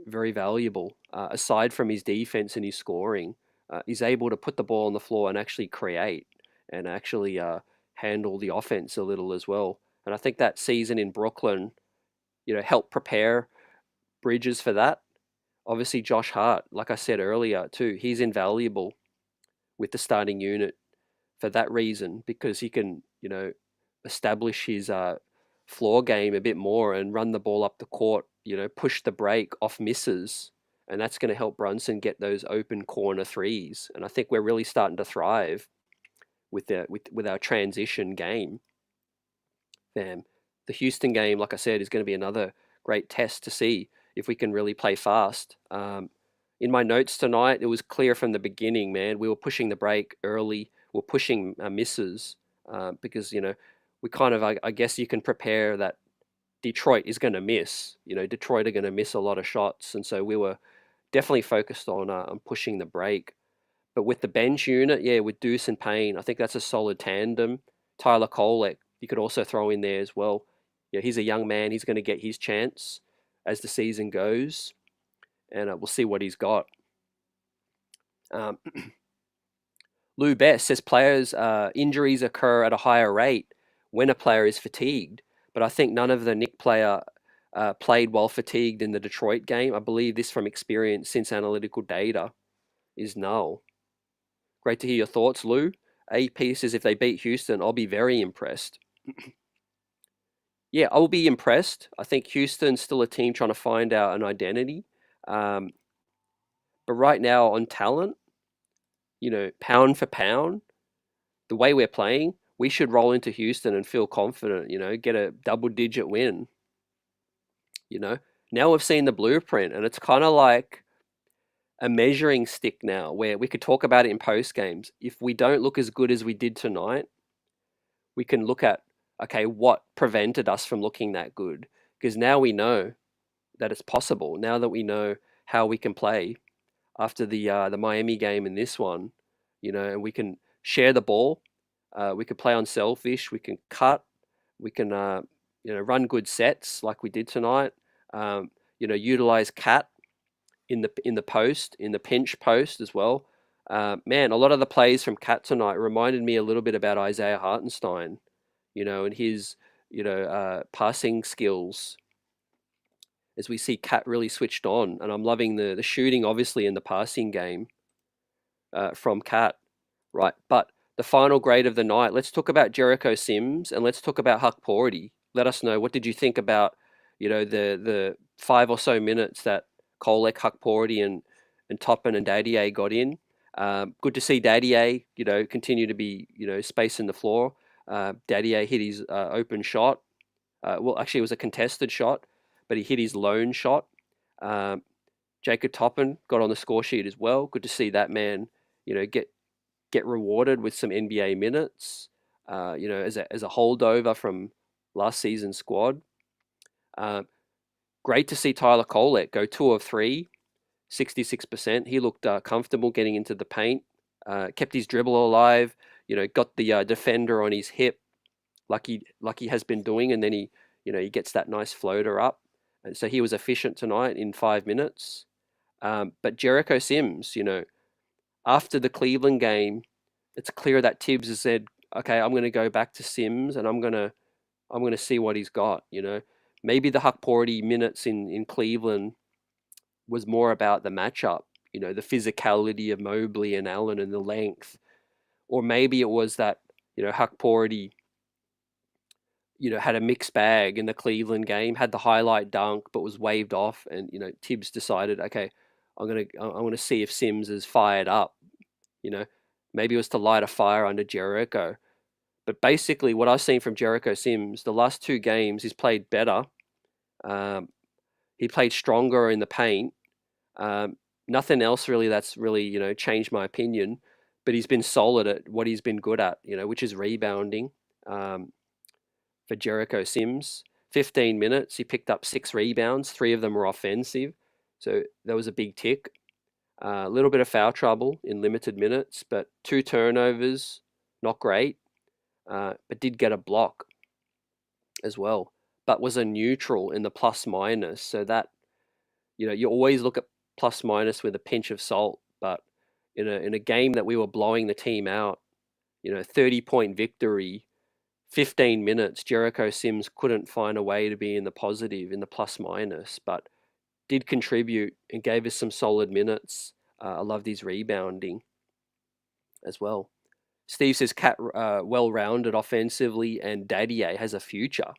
very valuable. Aside from his defense and his scoring, he's able to put the ball on the floor and actually create and actually handle the offense a little as well. And I think that season in Brooklyn, helped prepare Bridges for that. Obviously, Josh Hart, like I said earlier too, he's invaluable with the starting unit for that reason, because he can, establish his floor game a bit more and run the ball up the court, push the break off misses. And that's going to help Brunson get those open corner threes. And I think we're really starting to thrive with our transition game. The Houston game, like I said, is going to be another great test to see if we can really play fast. In my notes tonight, it was clear from the beginning, man. We were pushing the break early. We're pushing misses because, we kind of, I guess you can prepare that Detroit is going to miss. Detroit are going to miss a lot of shots. And so we were definitely focused on pushing the break. But with the bench unit, yeah, with Deuce and Payne, I think that's a solid tandem. Tyler Kolek, you could also throw in there as well. Yeah, he's a young man. He's going to get his chance as the season goes, and we'll see what he's got. Um, Lou Best says players' injuries occur at a higher rate when a player is fatigued, but I think none of the Knick player played while fatigued in the Detroit game. I believe this from experience since analytical data is null. Great to hear your thoughts, Lou. AP says if they beat Houston, I'll be very impressed. Yeah, I'll be impressed. I think Houston's still a team trying to find out an identity. But right now on talent, pound for pound, the way we're playing, we should roll into Houston and feel confident, get a double-digit win. Now we've seen the blueprint, and it's kind of like a measuring stick now where we could talk about it in post games. If we don't look as good as we did tonight, we can look at, okay, what prevented us from looking that good? Because now we know that it's possible. Now that we know how we can play after the Miami game and this one, and we can share the ball. We can play unselfish. We can cut. We can run good sets like we did tonight. Utilize Cat in the post, in the pinch post as well. Man, a lot of the plays from Cat tonight reminded me a little bit about Isaiah Hartenstein, and his passing skills. As we see Cat really switched on, and I'm loving the shooting, obviously, in the passing game from Cat, right? But the final grade of the night, let's talk about Jericho Sims and let's talk about Huck Porty. Let us know, what did you think about, the 5 or so minutes that Kolek, Huck Porty, and Toppin and Dadier got in. Good to see Dadier, continue to be, spacing the floor. Dadier hit his open shot. Well, actually, it was a contested shot, but he hit his lone shot. Jacob Toppin got on the score sheet as well. Good to see that man, get rewarded with some NBA minutes. As a holdover from last season's squad. Great to see Tyler Kolek go 2 of 3, 66%. He looked comfortable getting into the paint. Kept his dribble alive. Got the defender on his hip, like he has been doing, and then he gets that nice floater up. And so he was efficient tonight in 5 minutes. But Jericho Sims, after the Cleveland game, it's clear that Tibbs has said, okay, I'm going to go back to Sims and I'm going to see what he's got. Maybe the Huck Porty minutes in Cleveland was more about the matchup, the physicality of Mobley and Allen and the length, or maybe it was that Huck Porty had a mixed bag in the Cleveland game, had the highlight dunk, but was waved off, and Tibbs decided, okay, I want to see if Sims is fired up. Maybe it was to light a fire under Jericho. But basically, what I've seen from Jericho Sims, the last 2 games, he's played better. He played stronger in the paint. Nothing else really that's really changed my opinion. But he's been solid at what he's been good at, which is rebounding. For Jericho Sims, 15 minutes, he picked up 6 rebounds. 3 of them were offensive, so that was a big tick. A little bit of foul trouble in limited minutes, but 2 turnovers, not great. But did get a block as well, but was a neutral in the plus minus. So that, you always look at plus minus with a pinch of salt, but in a game that we were blowing the team out, 30-point victory, 15 minutes, Jericho Sims couldn't find a way to be in the positive, in the plus minus, but did contribute and gave us some solid minutes. I loved his rebounding as well. Steve says Cat well-rounded offensively and Dadier has a future.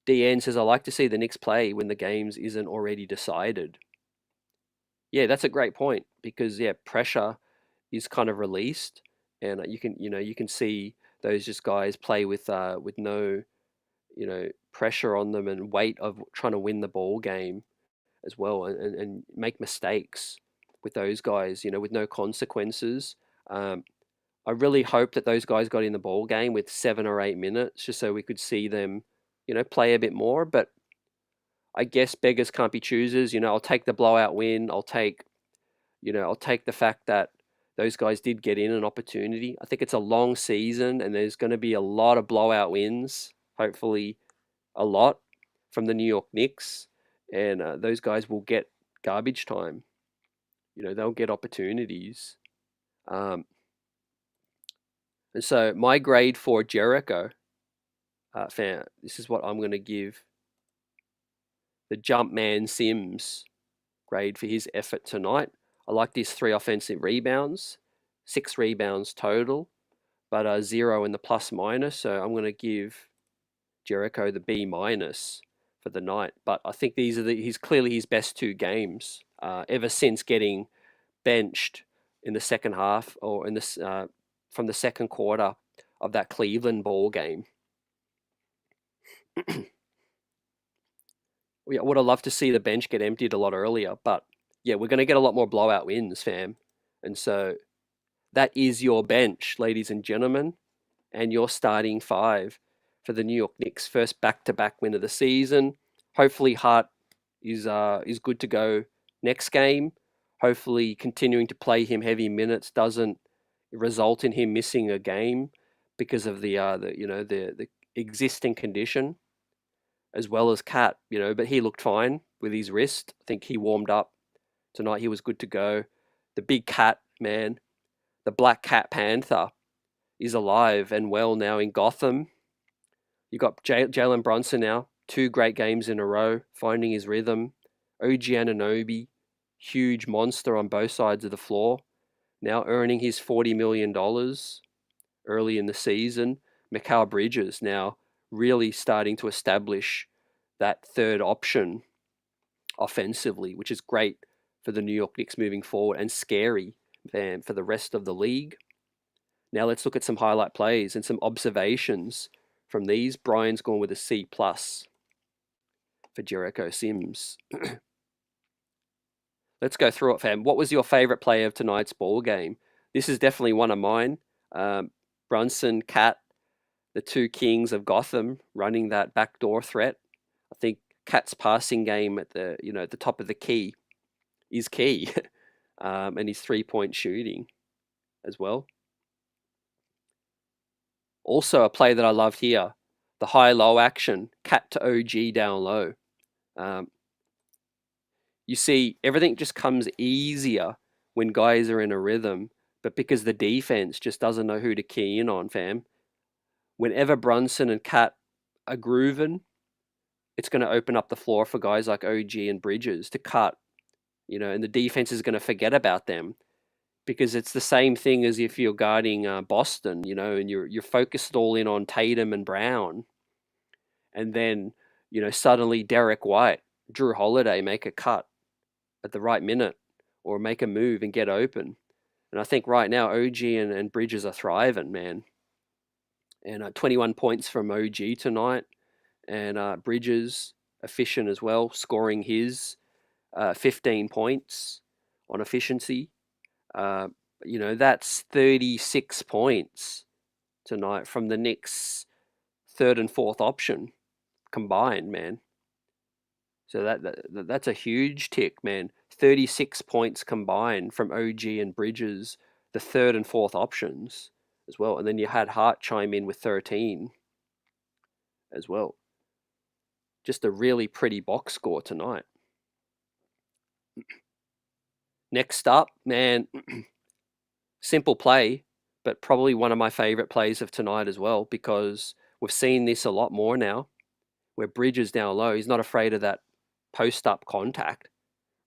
DN says, I like to see the Knicks play when the games isn't already decided. Yeah, that's a great point because, pressure is kind of released and you can see those just guys play with no, pressure on them and weight of trying to win the ball game as well, and make mistakes with those guys, with no consequences. I really hope that those guys got in the ball game with 7 or 8 minutes just so we could see them, play a bit more. But I guess beggars can't be choosers. I'll take the blowout win. I'll take the fact that those guys did get in an opportunity. I think it's a long season and there's going to be a lot of blowout wins, hopefully a lot from the New York Knicks. And those guys will get garbage time. They'll get opportunities. And so my grade for Jericho, fan, this is what I'm going to give the Jumpman Sims grade for his effort tonight. I like these 3 offensive rebounds, 6 rebounds total, but 0 in the plus minus. So I'm going to give Jericho the B minus for the night. But I think these are he's clearly his best 2 games ever since getting benched in the second half or in this from the second quarter of that Cleveland ball game. I would have loved to see the bench get emptied a lot earlier, but yeah, we're going to get a lot more blowout wins, fam. And so that is your bench, ladies and gentlemen, and your starting 5 for the New York Knicks' first back-to-back win of the season. Hopefully Hart is good to go next game. Hopefully continuing to play him heavy minutes doesn't result in him missing a game because of the existing condition, as well as Cat, but he looked fine with his wrist. I think he warmed up tonight. He was good to go. The big cat, man, the Black Cat Panther is alive and well now in Gotham. You got Jalen Brunson now, 2 great games in a row, finding his rhythm. OG Anunoby, huge monster on both sides of the floor, now earning his $40 million early in the season. Mikal Bridges now really starting to establish that third option offensively, which is great for the New York Knicks moving forward and scary for the rest of the league. Now let's look at some highlight plays and some observations from these. Brian's gone with a C+ for Jericho Sims. Let's go through it, fam. What was your favorite play of tonight's ball game? This is definitely one of mine. Brunson, Cat, the 2 kings of Gotham running that backdoor threat. I think Cat's passing game at the the top of the key is key, and his 3-point shooting as well. Also, a play that I loved here, the high-low action, Cat to OG down low. You see, everything just comes easier when guys are in a rhythm, but because the defense just doesn't know who to key in on, fam. Whenever Brunson and Cat are grooving, it's going to open up the floor for guys like OG and Bridges to cut, and the defense is going to forget about them because it's the same thing as if you're guarding Boston, and you're focused all in on Tatum and Brown, and then, suddenly Derek White, Drew Holiday make a cut at the right minute or make a move and get open. And I think right now OG and Bridges are thriving, man. And 21 points from OG tonight, and Bridges efficient as well, scoring his 15 points on efficiency. That's 36 points tonight from the Knicks' 3rd and 4th option combined, man. So that's a huge tick, man. 36 points combined from OG and Bridges, the 3rd and 4th options as well. And then you had Hart chime in with 13 as well. Just a really pretty box score tonight. Next up, man, simple play, but probably one of my favorite plays of tonight as well, because we've seen this a lot more now, where Bridges down low, he's not afraid of that post-up contact,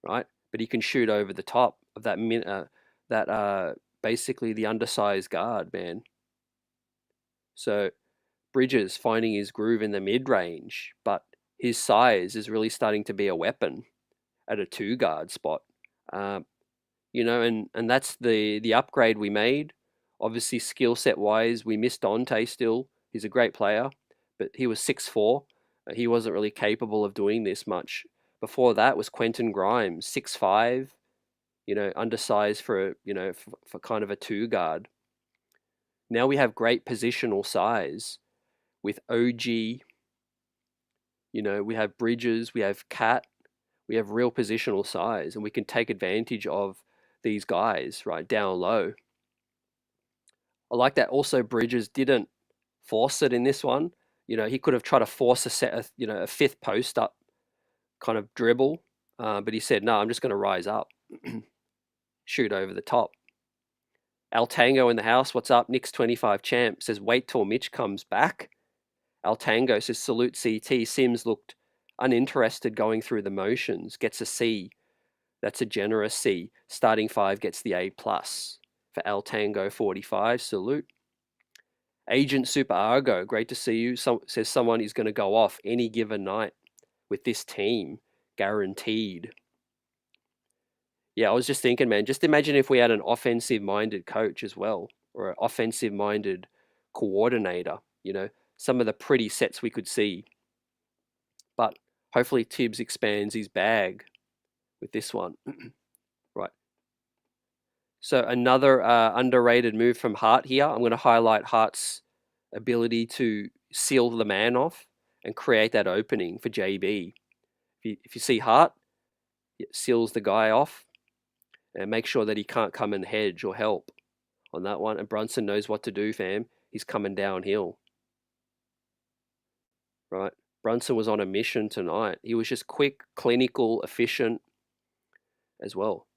right? But he can shoot over the top of that basically the undersized guard, man. So Bridges finding his groove in the mid-range, but his size is really starting to be a weapon at a 2-guard spot. And that's the upgrade we made. Obviously, skill set wise, we missed Dante still. He's a great player, but he was 6'4", He wasn't really capable of doing this much. Before that was Quentin Grimes, 6'5", undersized for, for kind of a two guard. Now we have great positional size with OG, we have Bridges, we have Cat, we have real positional size, and we can take advantage of these guys, right, down low. I like that also Bridges didn't force it in this one. He could have tried to force a fifth post up kind of dribble, but he said, no, I'm just going to rise up, shoot over the top. Al Tango in the house, what's up? Knicks 25 champ says, wait till Mitch comes back. Al Tango says, salute CT. Sims looked uninterested going through the motions, gets a C. That's a generous C. Starting five gets the A+. For Al Tango 45, salute. Agent Super Argo, great to see you. Says someone is going to go off any given night with this team, guaranteed. Yeah, I was just thinking, man, just imagine if we had an offensive-minded coach as well, or an offensive-minded coordinator, some of the pretty sets we could see. But hopefully Tibbs expands his bag with this one. Right. So another underrated move from Hart here. I'm going to highlight Hart's ability to seal the man off and create that opening for JB. If you see Hart, it seals the guy off and make sure that he can't come and hedge or help on that one. And Brunson knows what to do, fam. He's coming downhill. Right? Brunson was on a mission tonight. He was just quick, clinical, efficient as well.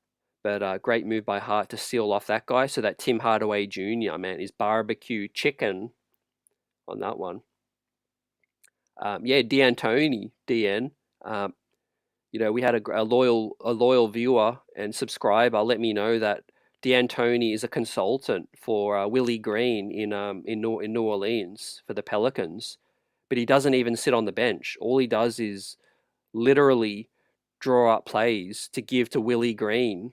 But great move by Hart to seal off that guy. So that Tim Hardaway Jr., man, is barbecue chicken on that one. Yeah, D'Antoni, DN. We had a loyal viewer and subscriber let me know that D'Antoni is a consultant for Willie Green in New Orleans for the Pelicans, but he doesn't even sit on the bench. All he does is literally draw up plays to give to Willie Green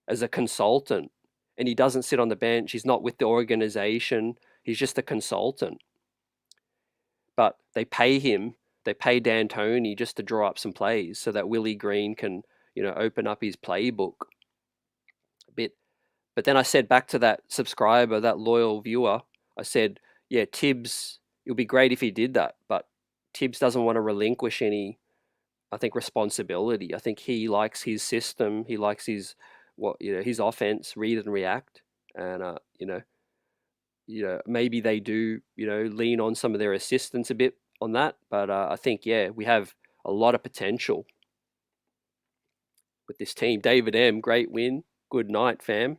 as a consultant, and he doesn't sit on the bench. He's not with the organization. He's just a consultant. But they pay him. They pay D'Antoni just to draw up some plays so that Willie Green can, open up his playbook a bit. But then I said back to that subscriber, that loyal viewer, I said, yeah, Tibbs, it would be great if he did that, but Tibbs doesn't want to relinquish any, I think, responsibility. I think he likes his system. He likes his offense, read and react, and maybe they do, lean on some of their assistants a bit on that. But I think, yeah, we have a lot of potential with this team. David M, great win. Good night, fam.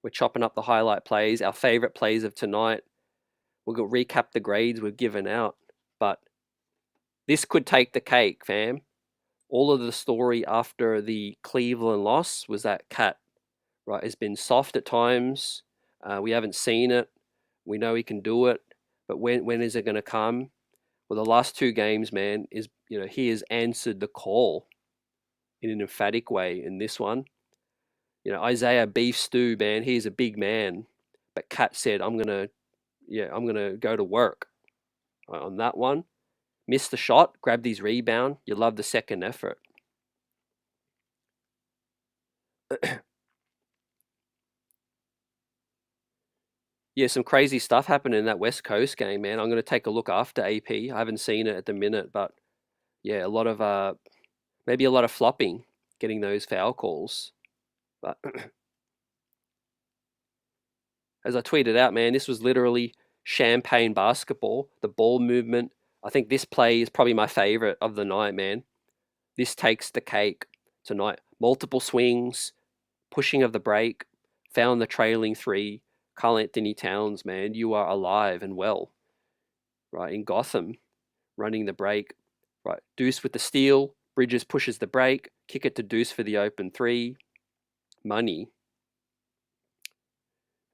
We're chopping up the highlight plays, our favorite plays of tonight. We'll recap the grades we've given out. But this could take the cake, fam. All of the story after the Cleveland loss was that Cat, right, has been soft at times. We haven't seen it. We know he can do it, but when is it going to come? Well, the last two games, man, he has answered the call in an emphatic way. In this one, Isaiah Beef Stew, man, he's a big man, but Cat said, I'm gonna go to work on that one. Missed the shot, grabbed his rebound. You love the second effort. Yeah, some crazy stuff happened in that West Coast game, man. I'm going to take a look after AP. I haven't seen it at the minute, but yeah, maybe a lot of flopping, getting those foul calls. But as I tweeted out, man, this was literally champagne basketball. The ball movement. I think this play is probably my favorite of the night, man. This takes the cake tonight. Multiple swings, pushing of the break, found the trailing three. Karl Anthony Towns, man, you are alive and well. Right, in Gotham, running the break. Right, Deuce with the steal. Bridges pushes the break. Kick it to Deuce for the open three. Money.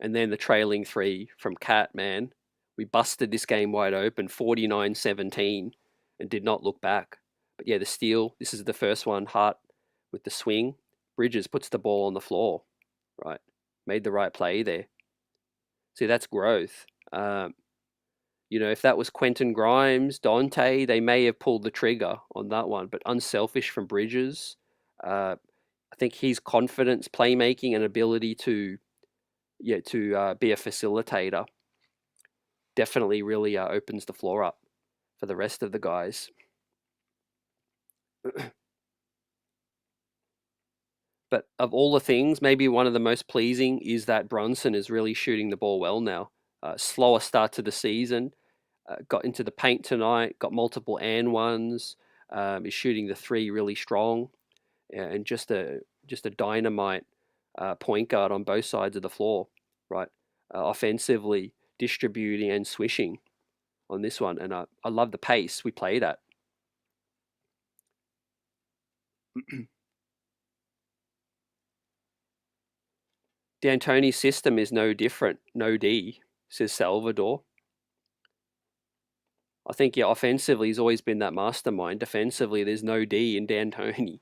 And then the trailing three from Cat, man. We busted this game wide open, 49-17, and did not look back. But yeah, the steal, this is the first one. Hart with the swing. Bridges puts the ball on the floor. Right, made the right play there. See, that's growth. If that was Quentin Grimes, Dante, they may have pulled the trigger on that one. But unselfish from Bridges. I think his confidence, playmaking, and ability to be a facilitator definitely really opens the floor up for the rest of the guys. But of all the things, maybe one of the most pleasing is that Brunson is really shooting the ball well now. Slower start to the season, got into the paint tonight, got multiple and ones, is shooting the three really strong, and just a dynamite point guard on both sides of the floor, right? Offensively, distributing and swishing on this one, and I love the pace we played at. D'Antoni's system is no different. No D, says Salvador. I think, offensively, he's always been that mastermind. Defensively, there's no D in D'Antoni.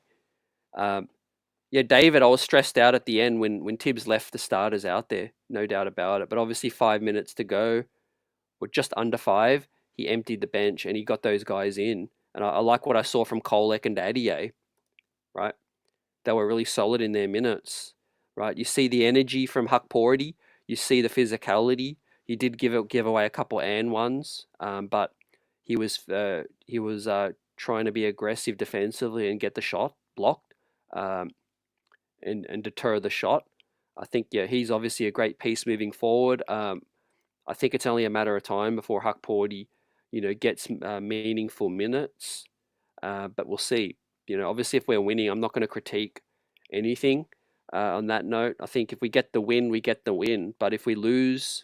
David, I was stressed out at the end when Tibbs left the starters out there, no doubt about it. But obviously 5 minutes to go, or just under 5, he emptied the bench and he got those guys in. And I like what I saw from Kolek and Adier, right? They were really solid in their minutes, right? You see the energy from Huck Porty. You see the physicality. He did give away a couple and ones, but he was trying to be aggressive defensively and get the shot blocked, and deter the shot. I think, he's obviously a great piece moving forward. I think it's only a matter of time before Huck Porty, gets meaningful minutes, but we'll see. Obviously, if we're winning, I'm not going to critique anything on that note. I think if we get the win, we get the win. But if we lose,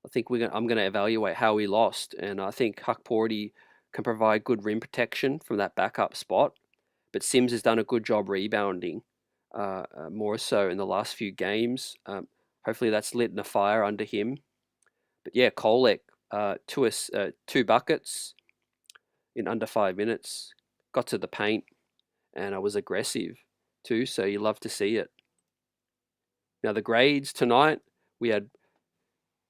I think I'm going to evaluate how we lost. And I think Huck Porty can provide good rim protection from that backup spot. But Sims has done a good job rebounding, more so in the last few games. Hopefully that's lit a fire under him. But yeah, Kolek, 2 buckets in under 5 minutes. Got to the paint, and I was aggressive too, so you love to see it. Now the grades tonight, we had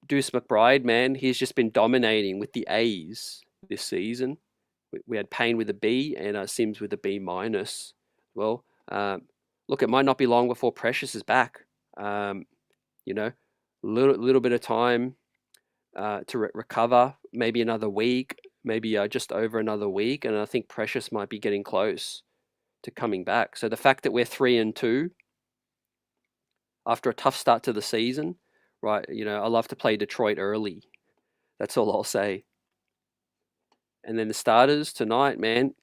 Deuce McBride, man, he's just been dominating with the A's this season. We had Payne with a B and Sims with a B minus. Well, look, it might not be long before Precious is back. Little bit of time to recover, maybe another week, maybe just over another week, and I think Precious might be getting close to coming back. So the fact that we're 3-2 after a tough start to the season, right? I love to play Detroit early. That's all I'll say. And then the starters tonight, man,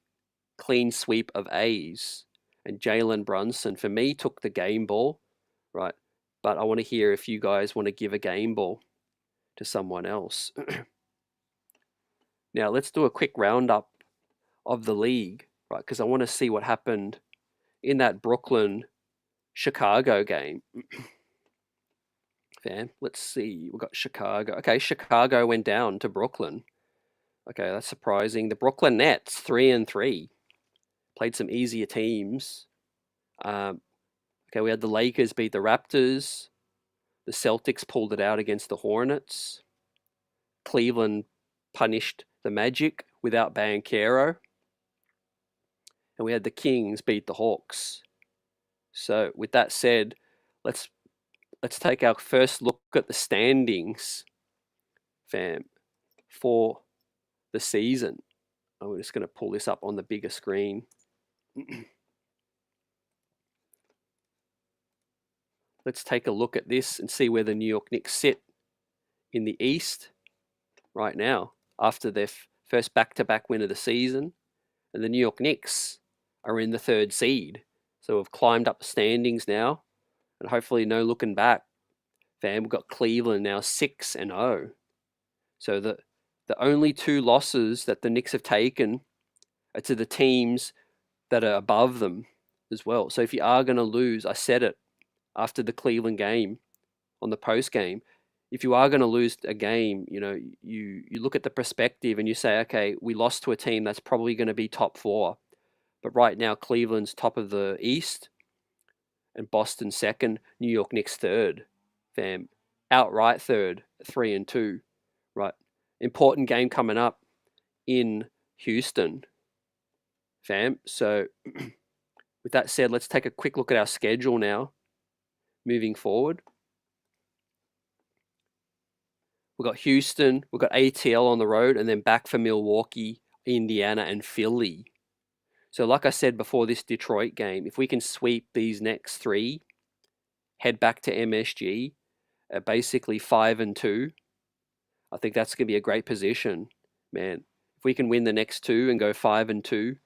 clean sweep of A's. And Jalen Brunson, for me, took the game ball, right? But I want to hear if you guys want to give a game ball to someone else. Now, let's do a quick roundup of the league, right? Because I want to see what happened in that Brooklyn-Chicago game. Fam, let's see. We've got Chicago. Okay, Chicago went down to Brooklyn. Okay, that's surprising. The Brooklyn Nets, 3-3. Played some easier teams. Okay, we had the Lakers beat the Raptors. The Celtics pulled it out against the Hornets. Cleveland punished the Magic without Banchero. And we had the Kings beat the Hawks. So with that said, let's take our first look at the standings, fam, for the season. I'm just going to pull this up on the bigger screen. Let's take a look at this and see where the New York Knicks sit in the East right now after their first back-to-back win of the season. And the New York Knicks are in the 3rd seed. So we've climbed up the standings now, and hopefully no looking back. Fam, we've got Cleveland now 6-0. So the only 2 losses that the Knicks have taken are to the teams that are above them as well. So if you are going to lose, I said it after the Cleveland game on the post game, if you are going to lose a game, you look at the perspective and you say, okay, we lost to a team that's probably going to be top 4. But right now, Cleveland's top of the East and Boston 2nd, New York Knicks 3rd. Fam, outright 3rd, 3-2, right? important game coming up in Houston, fam. So with that said, let's take a quick look at our schedule now, moving forward. We've got Houston, we've got ATL on the road, and then back for Milwaukee, Indiana, and Philly. So like I said before this Detroit game, if we can sweep these next three, head back to MSG at basically 5-2, I think that's going to be a great position, man. If we can win the next two and go 5-2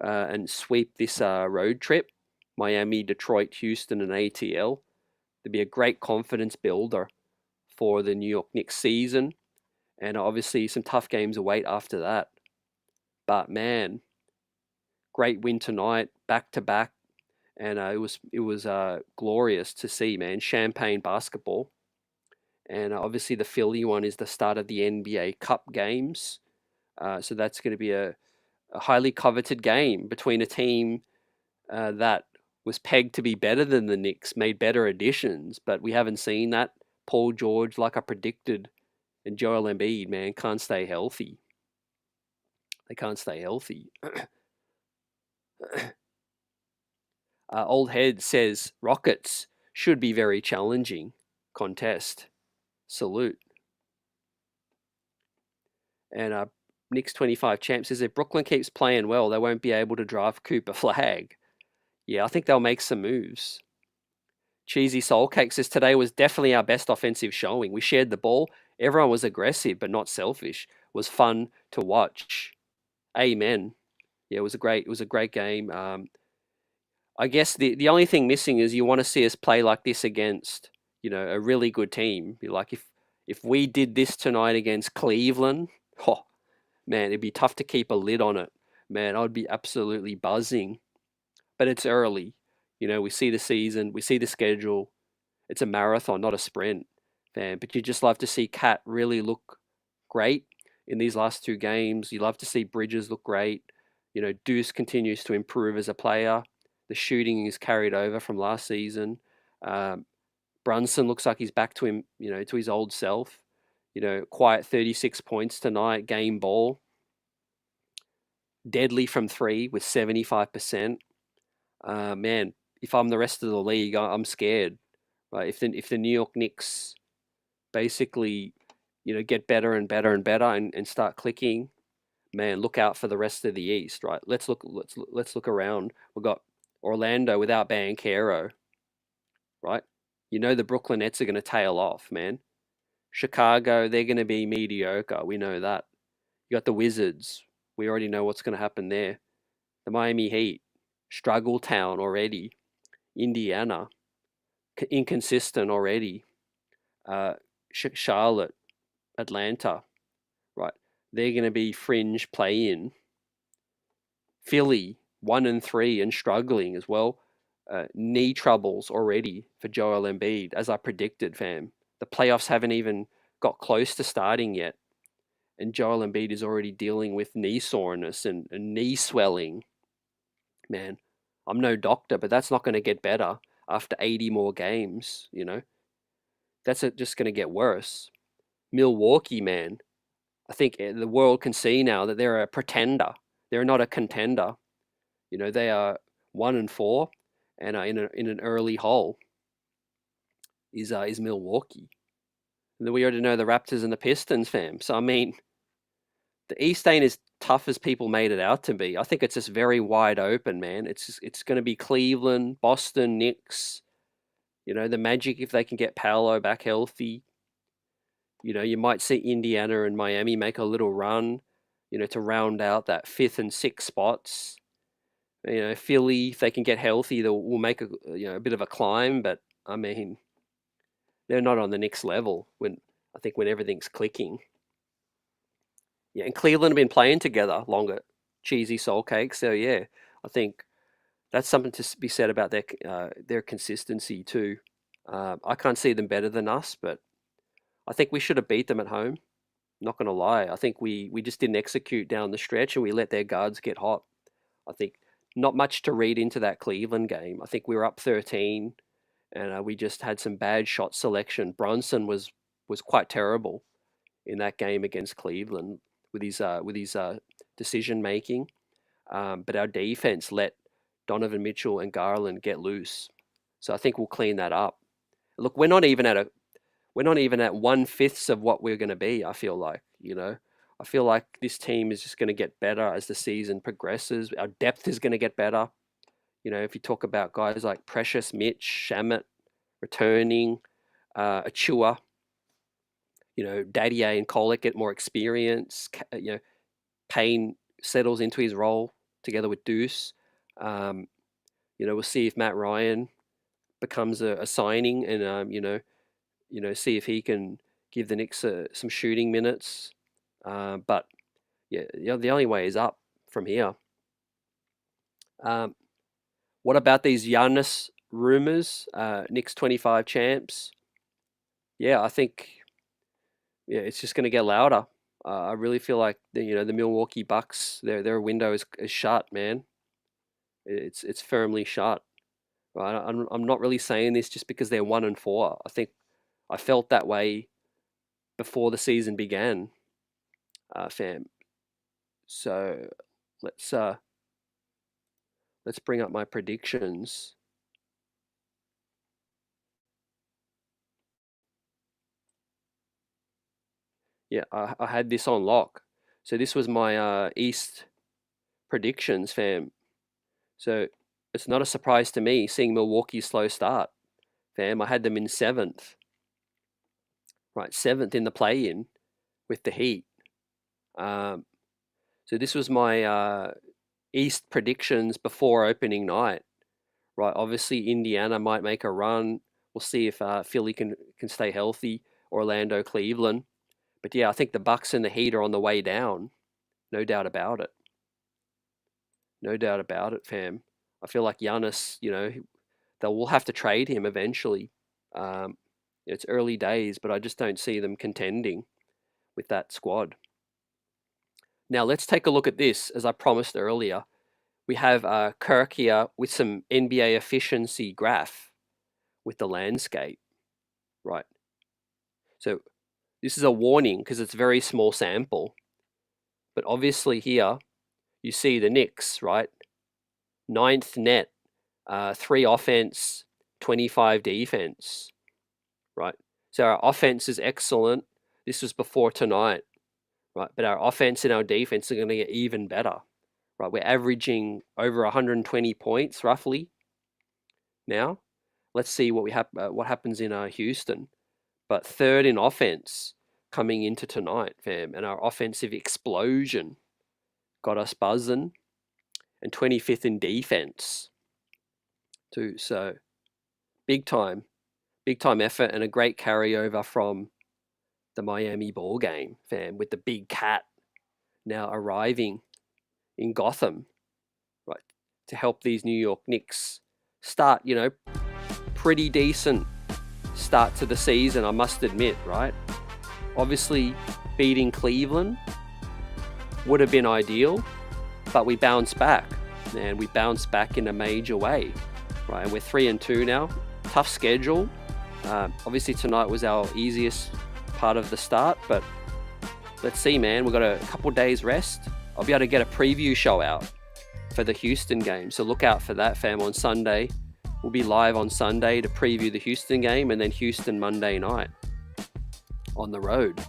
and sweep this road trip, Miami, Detroit, Houston, and ATL, there'd be a great confidence builder for the New York Knicks season. And obviously some tough games await after that. But man, great win tonight, back to back, and it was glorious to see, man. Champagne basketball, and obviously the Philly one is the start of the NBA Cup games, so that's going to be a highly coveted game between a team that was pegged to be better than the Knicks, made better additions, but we haven't seen that. Paul George, like I predicted, and Joel Embiid, man, can't stay healthy. They can't stay healthy. Old Head says Rockets should be very challenging contest. Salute. And Knicks 25 champ says if Brooklyn keeps playing well, they won't be able to draft Cooper Flag. Yeah, I think they'll make some moves. Cheesy Soul Cake says today was definitely our best offensive showing. We shared the ball. Everyone was aggressive but not selfish. It was fun to watch. Amen. Yeah, it was a great game. I guess the only thing missing is you want to see us play like this against, a really good team. Like if we did this tonight against Cleveland, oh man, it'd be tough to keep a lid on it. Man, I'd be absolutely buzzing. But it's early. We see the season, we see the schedule. It's a marathon, not a sprint, man. But you just love to see Cat really look great in these last two games. You love to see Bridges look great. Deuce continues to improve as a player. The shooting is carried over from last season. Brunson looks like he's back to him, to his old self. Quiet 36 points tonight, game ball. Deadly from three with 75%. Man, if I'm the rest of the league, I'm scared. Right? If the New York Knicks basically, get better and better and better and start clicking, man, look out for the rest of the East. Right? Let's look around. We've got Orlando without Banchero. Right? The Brooklyn Nets are going to tail off, man. Chicago, they're going to be mediocre. We know that. You got the Wizards. We already know what's going to happen there. The Miami Heat, struggle town already. Indiana, inconsistent already. Charlotte, Atlanta, right? They're going to be fringe play-in. Philly, 1-3 and struggling as well. Knee troubles already for Joel Embiid, as I predicted, fam. The playoffs haven't even got close to starting yet. And Joel Embiid is already dealing with knee soreness and knee swelling. Man, I'm no doctor, but that's not going to get better after 80 more games, That's just going to get worse. Milwaukee, man, I think the world can see now that they're a pretender. They're not a contender. They are 1-4 and in an early hole is Milwaukee. And then we already know the Raptors and the Pistons, fam. So, I mean, the East ain't as tough as people made it out to be. I think it's just very wide open, man. It's going to be Cleveland, Boston, Knicks, the Magic if they can get Paolo back healthy. You might see Indiana and Miami make a little run, to round out that 5th and 6th spots. Philly, if they can get healthy, will make a bit of a climb. But I mean, they're not on the Knicks level when everything's clicking. Yeah, and Cleveland have been playing together longer. Cheesy Soul Cake. So yeah, I think that's something to be said about their consistency too. I can't see them better than us, but I think we should have beat them at home. Not going to lie. I think we just didn't execute down the stretch and we let their guards get hot. I think not much to read into that Cleveland game. I think we were up 13 and we just had some bad shot selection. Brunson was quite terrible in that game against Cleveland with his decision making. But our defense let Donovan Mitchell and Garland get loose. So I think we'll clean that up. Look, we're not even at 1/5 of what we're going to be. I feel like, I feel like this team is just going to get better as the season progresses. Our depth is going to get better. If you talk about guys like Precious, Mitch, Shamet returning, Achua, Dadier and Colic get more experience. Payne settles into his role together with Deuce. We'll see if Matt Ryan becomes a signing, and see if he can give the Knicks some shooting minutes. But yeah, the only way is up from here. What about these Giannis rumors? Knicks 25 champs. Yeah, I think it's just going to get louder. I really feel like the Milwaukee Bucks, their window is shut, man. It's firmly shut. Right? I'm not really saying this just because they're 1-4. I think I felt that way before the season began, fam. So let's bring up my predictions. Yeah, I had this on lock. So this was my East predictions, fam. So it's not a surprise to me seeing Milwaukee's slow start, fam. I had them in 7th. Right, 7th in the play-in with the Heat. So this was my East predictions before opening night. Right, obviously Indiana might make a run. We'll see if Philly can stay healthy. Orlando, Cleveland. But yeah, I think the Bucks and the Heat are on the way down. No doubt about it. No doubt about it, fam. I feel like Giannis, we'll have to trade him eventually. It's early days, but I just don't see them contending with that squad. Now, let's take a look at this. As I promised earlier, we have Kirk here with some NBA efficiency graph with the landscape. Right. So this is a warning because it's a very small sample. But obviously here, you see the Knicks, right? 9th net, 3 offense, 25 defense, right? So our offense is excellent. This was before tonight, right? But our offense and our defense are going to get even better, right? We're averaging over 120 points roughly now. Let's see what happens in Houston. But 3rd in offense coming into tonight, fam, and our offensive explosion got us buzzing, and 25th in defense too. So big time effort and a great carryover from the Miami ball game, fam, with the big cat now arriving in Gotham, right, to help these New York Knicks start, pretty decent start to the season, I must admit, right? Obviously, beating Cleveland would have been ideal, but we bounced back, and we bounced back in a major way, right? And we're 3-2 now. Tough schedule. Obviously, tonight was our easiest part of the start, but let's see, man. We've got a couple days rest. I'll be able to get a preview show out for the Houston game, so look out for that, fam, on Sunday. We'll be live on Sunday to preview the Houston game, and then Houston Monday night on the road.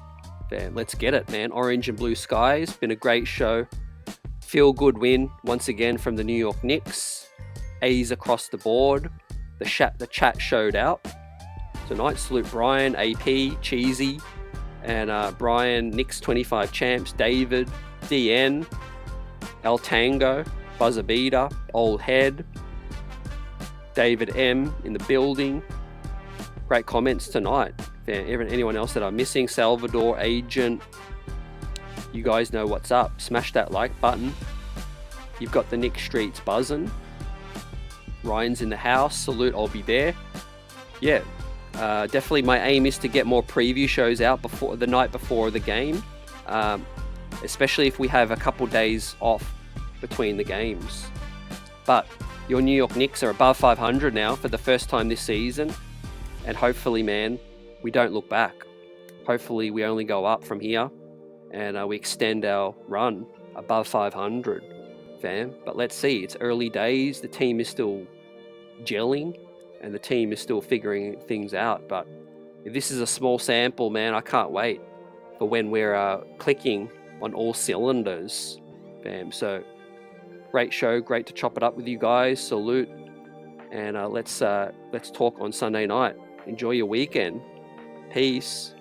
Fam, let's get it, man. Orange and blue skies. Been a great show. Feel good win once again from the New York Knicks. A's across the board. The chat showed out tonight. Salute Brian, AP, Cheesy, and Brian, Knicks 25 champs, David, DN, El Tango, Buzzer Beater, Old Head, David M in the building. Great comments tonight. Anyone else that I'm missing, Salvador, Agent, you guys know what's up. Smash that like button. You've got the Knicks streets buzzing. Ryan's in the house. Salute, I'll be there. Yeah, definitely my aim is to get more preview shows out before the night before the game, especially if we have a couple days off between the games. But your New York Knicks are above 500 now for the first time this season, and hopefully, man, we don't look back. hopefully we only go up from here, and we extend our run above 500, fam. But let's see. It's early days. The team is still gelling, and the team is still figuring things out. But if this is a small sample, man, I can't wait for when we're clicking on all cylinders, fam. So great show, great to chop it up with you guys. Salute, and let's talk on Sunday night. Enjoy your weekend. Peace.